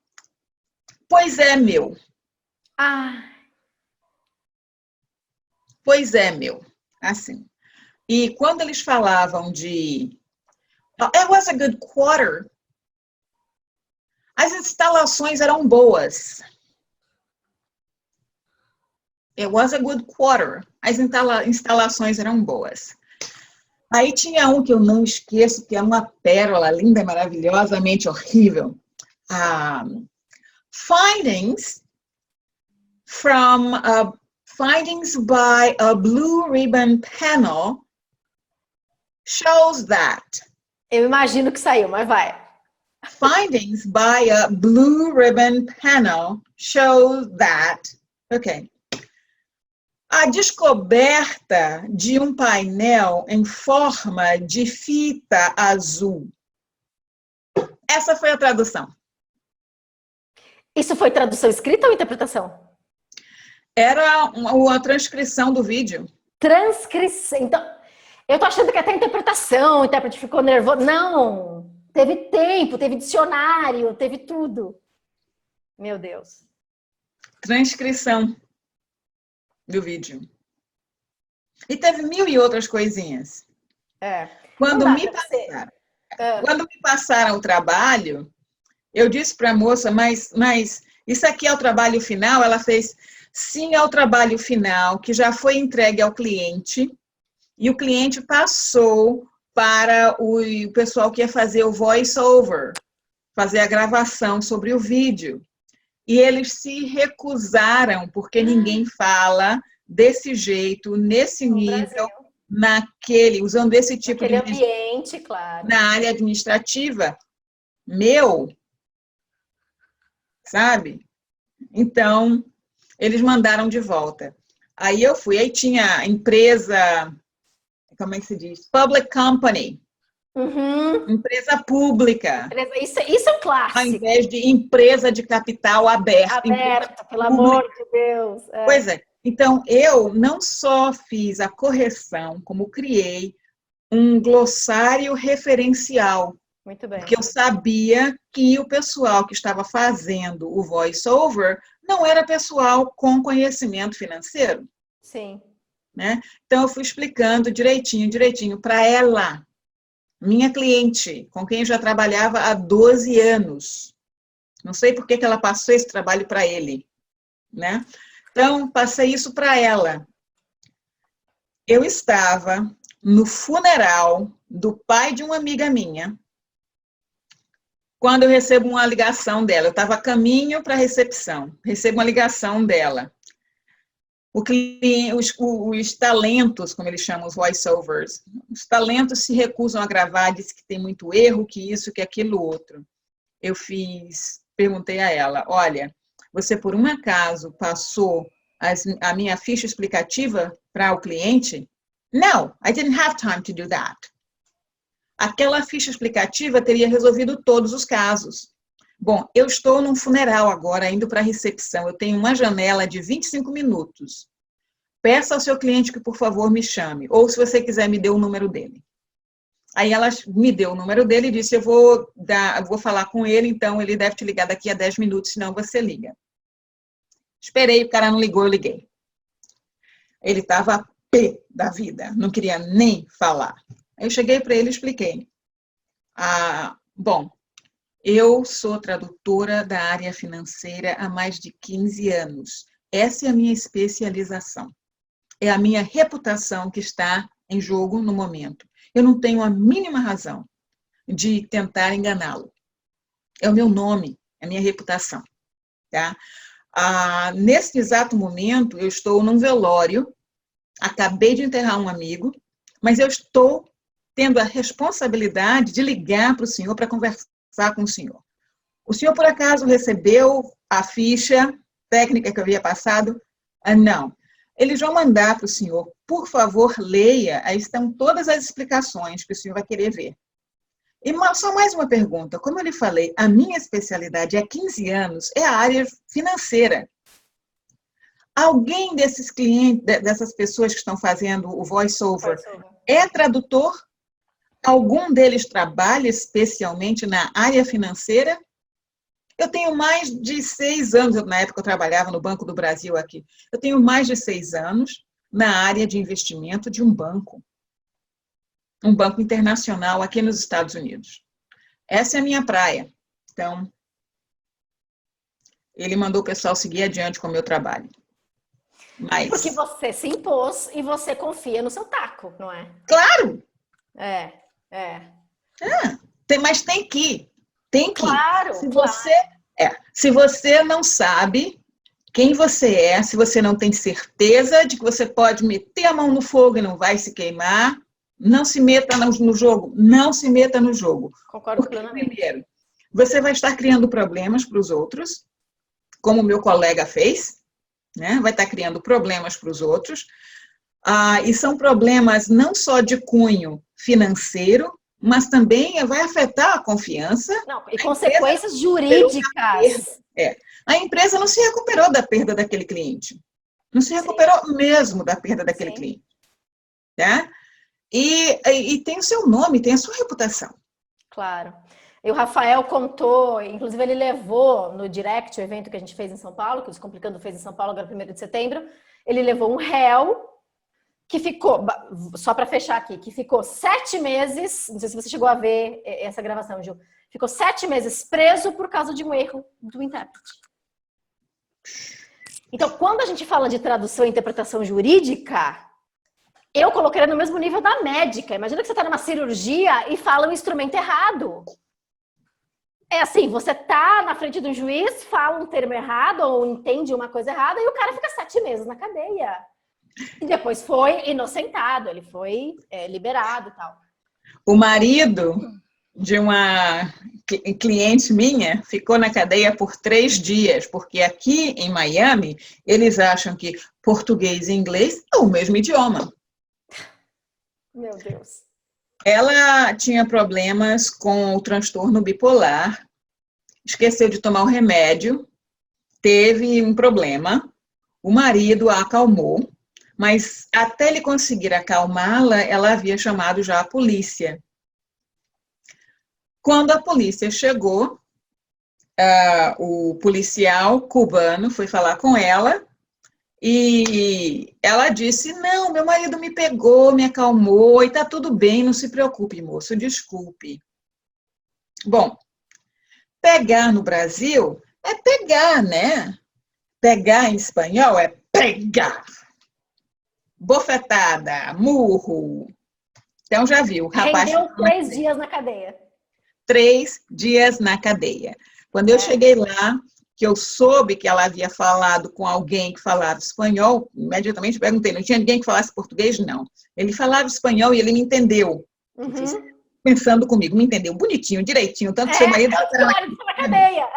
pois é, meu. Pois é, meu. Assim. E quando eles falavam de... It was a good quarter. As instalações eram boas. It was a good quarter. As instalações eram boas. Aí tinha um que eu não esqueço, que é uma pérola linda, maravilhosamente horrível. Findings by a blue ribbon panel shows that. Eu imagino que saiu, mas vai. Findings by a blue ribbon panel show that. Ok. A descoberta de um painel em forma de fita azul. Essa foi a tradução. Isso foi tradução escrita ou interpretação? Era uma transcrição do vídeo. Transcrição. Então, eu tô achando que até interpretação, o intérprete ficou nervoso. Não! Teve tempo, teve dicionário, teve tudo. Meu Deus. Transcrição do vídeo. E teve mil e outras coisinhas. Quando me passaram o trabalho, eu disse para a moça, mas isso aqui é o trabalho final? Ela fez, sim, é o trabalho final, que já foi entregue ao cliente, e o cliente passou para o pessoal que ia fazer o voice-over, fazer a gravação sobre o vídeo. E eles se recusaram, porque ninguém fala desse jeito, nesse nível, usando esse tipo de ambiente, claro. Na área administrativa, meu, sabe? Então, eles mandaram de volta. Aí eu fui, aí tinha empresa, como é que se diz? Public company. Empresa pública. Isso é um clássico. Ao invés de empresa de capital aberto. Aberto, pelo amor de Deus. Pois é. Então, eu não só fiz a correção, como criei um glossário referencial. Muito bem. Porque eu sabia que o pessoal que estava fazendo o voice-over não era pessoal com conhecimento financeiro. Sim. Né? Então, eu fui explicando direitinho para ela, minha cliente, com quem eu já trabalhava há 12 anos. Não sei por que ela passou esse trabalho para ele. Né? Então, passei isso para ela. Eu estava no funeral do pai de uma amiga minha, quando eu recebo uma ligação dela. Eu estava a caminho para a recepção, recebo uma ligação dela. Os talentos, como eles chamam, os voice-overs, os talentos se recusam a gravar, diz que tem muito erro, que isso, que aquilo, outro. Perguntei a ela, olha, você por um acaso passou a minha ficha explicativa para o cliente? No, I didn't have time to do that. Aquela ficha explicativa teria resolvido todos os casos. Bom, eu estou num funeral agora, indo para a recepção. Eu tenho uma janela de 25 minutos. Peça ao seu cliente que, por favor, me chame. Ou, se você quiser, me dê o número dele. Aí ela me deu o número dele e disse, eu vou falar com ele, então ele deve te ligar daqui a 10 minutos, senão você liga. Esperei, o cara não ligou, eu liguei. Ele estava pé da vida, não queria nem falar. Aí eu cheguei para ele e expliquei. Bom, eu sou tradutora da área financeira há mais de 15 anos. Essa é a minha especialização. É a minha reputação que está em jogo no momento. Eu não tenho a mínima razão de tentar enganá-lo. É o meu nome, é a minha reputação. Tá? Nesse exato momento, eu estou num velório, acabei de enterrar um amigo, mas eu estou tendo a responsabilidade de ligar para o senhor para conversar com o senhor. O senhor, por acaso, recebeu a ficha técnica que eu havia passado? Não. Eles vão mandar para o senhor, por favor, leia, aí estão todas as explicações que o senhor vai querer ver. E só mais uma pergunta. Como eu lhe falei, a minha especialidade há 15 anos é a área financeira. Alguém desses clientes, dessas pessoas que estão fazendo o voice-over, é tradutor? Algum deles trabalha especialmente na área financeira? Eu tenho mais de 6 anos, na época eu trabalhava no Banco do Brasil aqui, eu tenho mais de 6 anos na área de investimento de um banco internacional aqui nos Estados Unidos. Essa é a minha praia. Então, ele mandou o pessoal seguir adiante com o meu trabalho. Mas... Porque você se impôs e você confia no seu taco, não é? Claro! Mas tem que. Claro, se você não sabe quem você é, se você não tem certeza de que você pode meter a mão no fogo e não vai se queimar, não se meta no jogo. Não se meta no jogo. Concordo plenamente. Primeiro, você vai estar criando problemas para os outros, como o meu colega fez, né? Vai estar criando problemas para os outros. E são problemas não só de cunho financeiro, mas também vai afetar a confiança. Não, e consequências jurídicas. A empresa não se recuperou da perda daquele cliente. Não se recuperou mesmo da perda daquele cliente. Tá? E tem o seu nome, tem a sua reputação. Claro. E o Rafael contou, inclusive ele levou no direct o evento que a gente fez em São Paulo, que o Descomplicando fez em São Paulo, agora 1º de setembro, ele levou um réu que ficou, só para fechar aqui, que ficou 7 meses, não sei se você chegou a ver essa gravação, Gil, ficou 7 meses preso por causa de um erro do intérprete. Então, quando a gente fala de tradução e interpretação jurídica, eu colocaria no mesmo nível da médica. Imagina que você está numa cirurgia e fala um instrumento errado. É assim, você tá na frente do juiz, fala um termo errado ou entende uma coisa errada e o cara fica 7 meses na cadeia. E depois foi inocentado, ele foi liberado e tal. O marido de uma cliente minha ficou na cadeia por 3 dias, porque aqui em Miami, eles acham que português e inglês é o mesmo idioma. Meu Deus. Ela tinha problemas com o transtorno bipolar, esqueceu de tomar o remédio, teve um problema, o marido a acalmou, mas até ele conseguir acalmá-la, ela havia chamado já a polícia. Quando a polícia chegou, o policial cubano foi falar com ela e ela disse, não, meu marido me pegou, me acalmou e tá tudo bem, não se preocupe, moço, desculpe. Bom, pegar no Brasil é pegar, né? Pegar em espanhol é pegar. Bofetada, murro. Então já viu, o rapaz... Rendeu 3 dias na cadeia. 3 dias na cadeia. Quando eu cheguei lá, que eu soube que ela havia falado com alguém que falava espanhol, imediatamente perguntei, não tinha ninguém que falasse português? Não. Ele falava espanhol e ele me entendeu. Uhum. Pensando comigo, me entendeu bonitinho, direitinho, tanto que seu marido... na cadeia.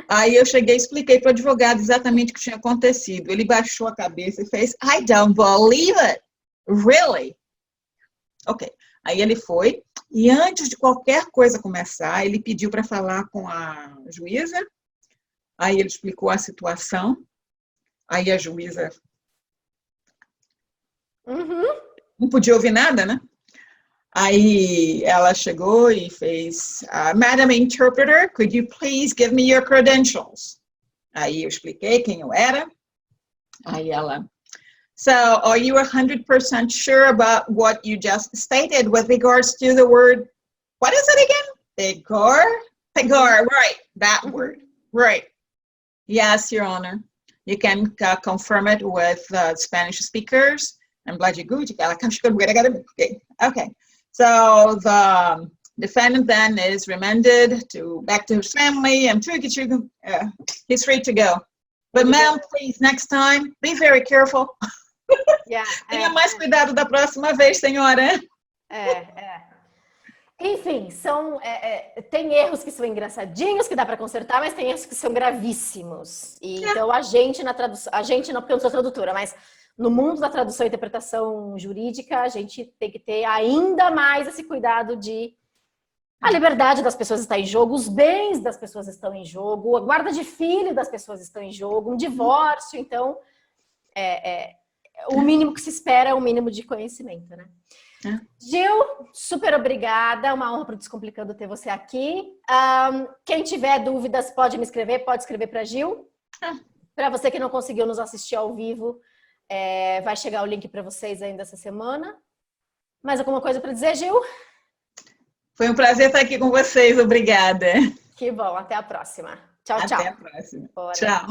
Aí eu cheguei e expliquei para o advogado exatamente o que tinha acontecido. Ele baixou a cabeça e fez, I don't believe it. Really? Ok. Aí ele foi, e antes de qualquer coisa começar, ele pediu para falar com a juíza, aí ele explicou a situação, aí a juíza não podia ouvir nada, né? Aí ela chegou e fez, Madam Interpreter, could you please give me your credentials? Aí eu expliquei quem eu era, aí ela... So, are you 100% sure about what you just stated with regards to the word, what is it again? Pegar? Pegar, right, that word, right. Yes, Your Honor. You can confirm it with Spanish speakers and blah, okay. So, the defendant then is remanded back to his family and he's free to go. But ma'am, please, next time, be very careful. Tenha mais cuidado da próxima vez, senhora. Enfim, tem erros que são engraçadinhos, que dá para consertar, mas tem erros que são gravíssimos. Então, a gente na tradução... A gente não, porque eu não sou tradutora, mas no mundo da tradução e interpretação jurídica, a gente tem que ter ainda mais esse cuidado de... A liberdade das pessoas está em jogo, os bens das pessoas estão em jogo, a guarda de filho das pessoas estão em jogo, um divórcio, então... o mínimo que se espera é o mínimo de conhecimento, né? Gil, super obrigada. Uma honra para o Descomplicando ter você aqui. Quem tiver dúvidas pode me escrever, pode escrever para Gil. Para você que não conseguiu nos assistir ao vivo, vai chegar o link para vocês ainda essa semana. Mais alguma coisa para dizer, Gil? Foi um prazer estar aqui com vocês. Obrigada. Que bom. Até a próxima. Tchau, tchau. Até a próxima. Tchau.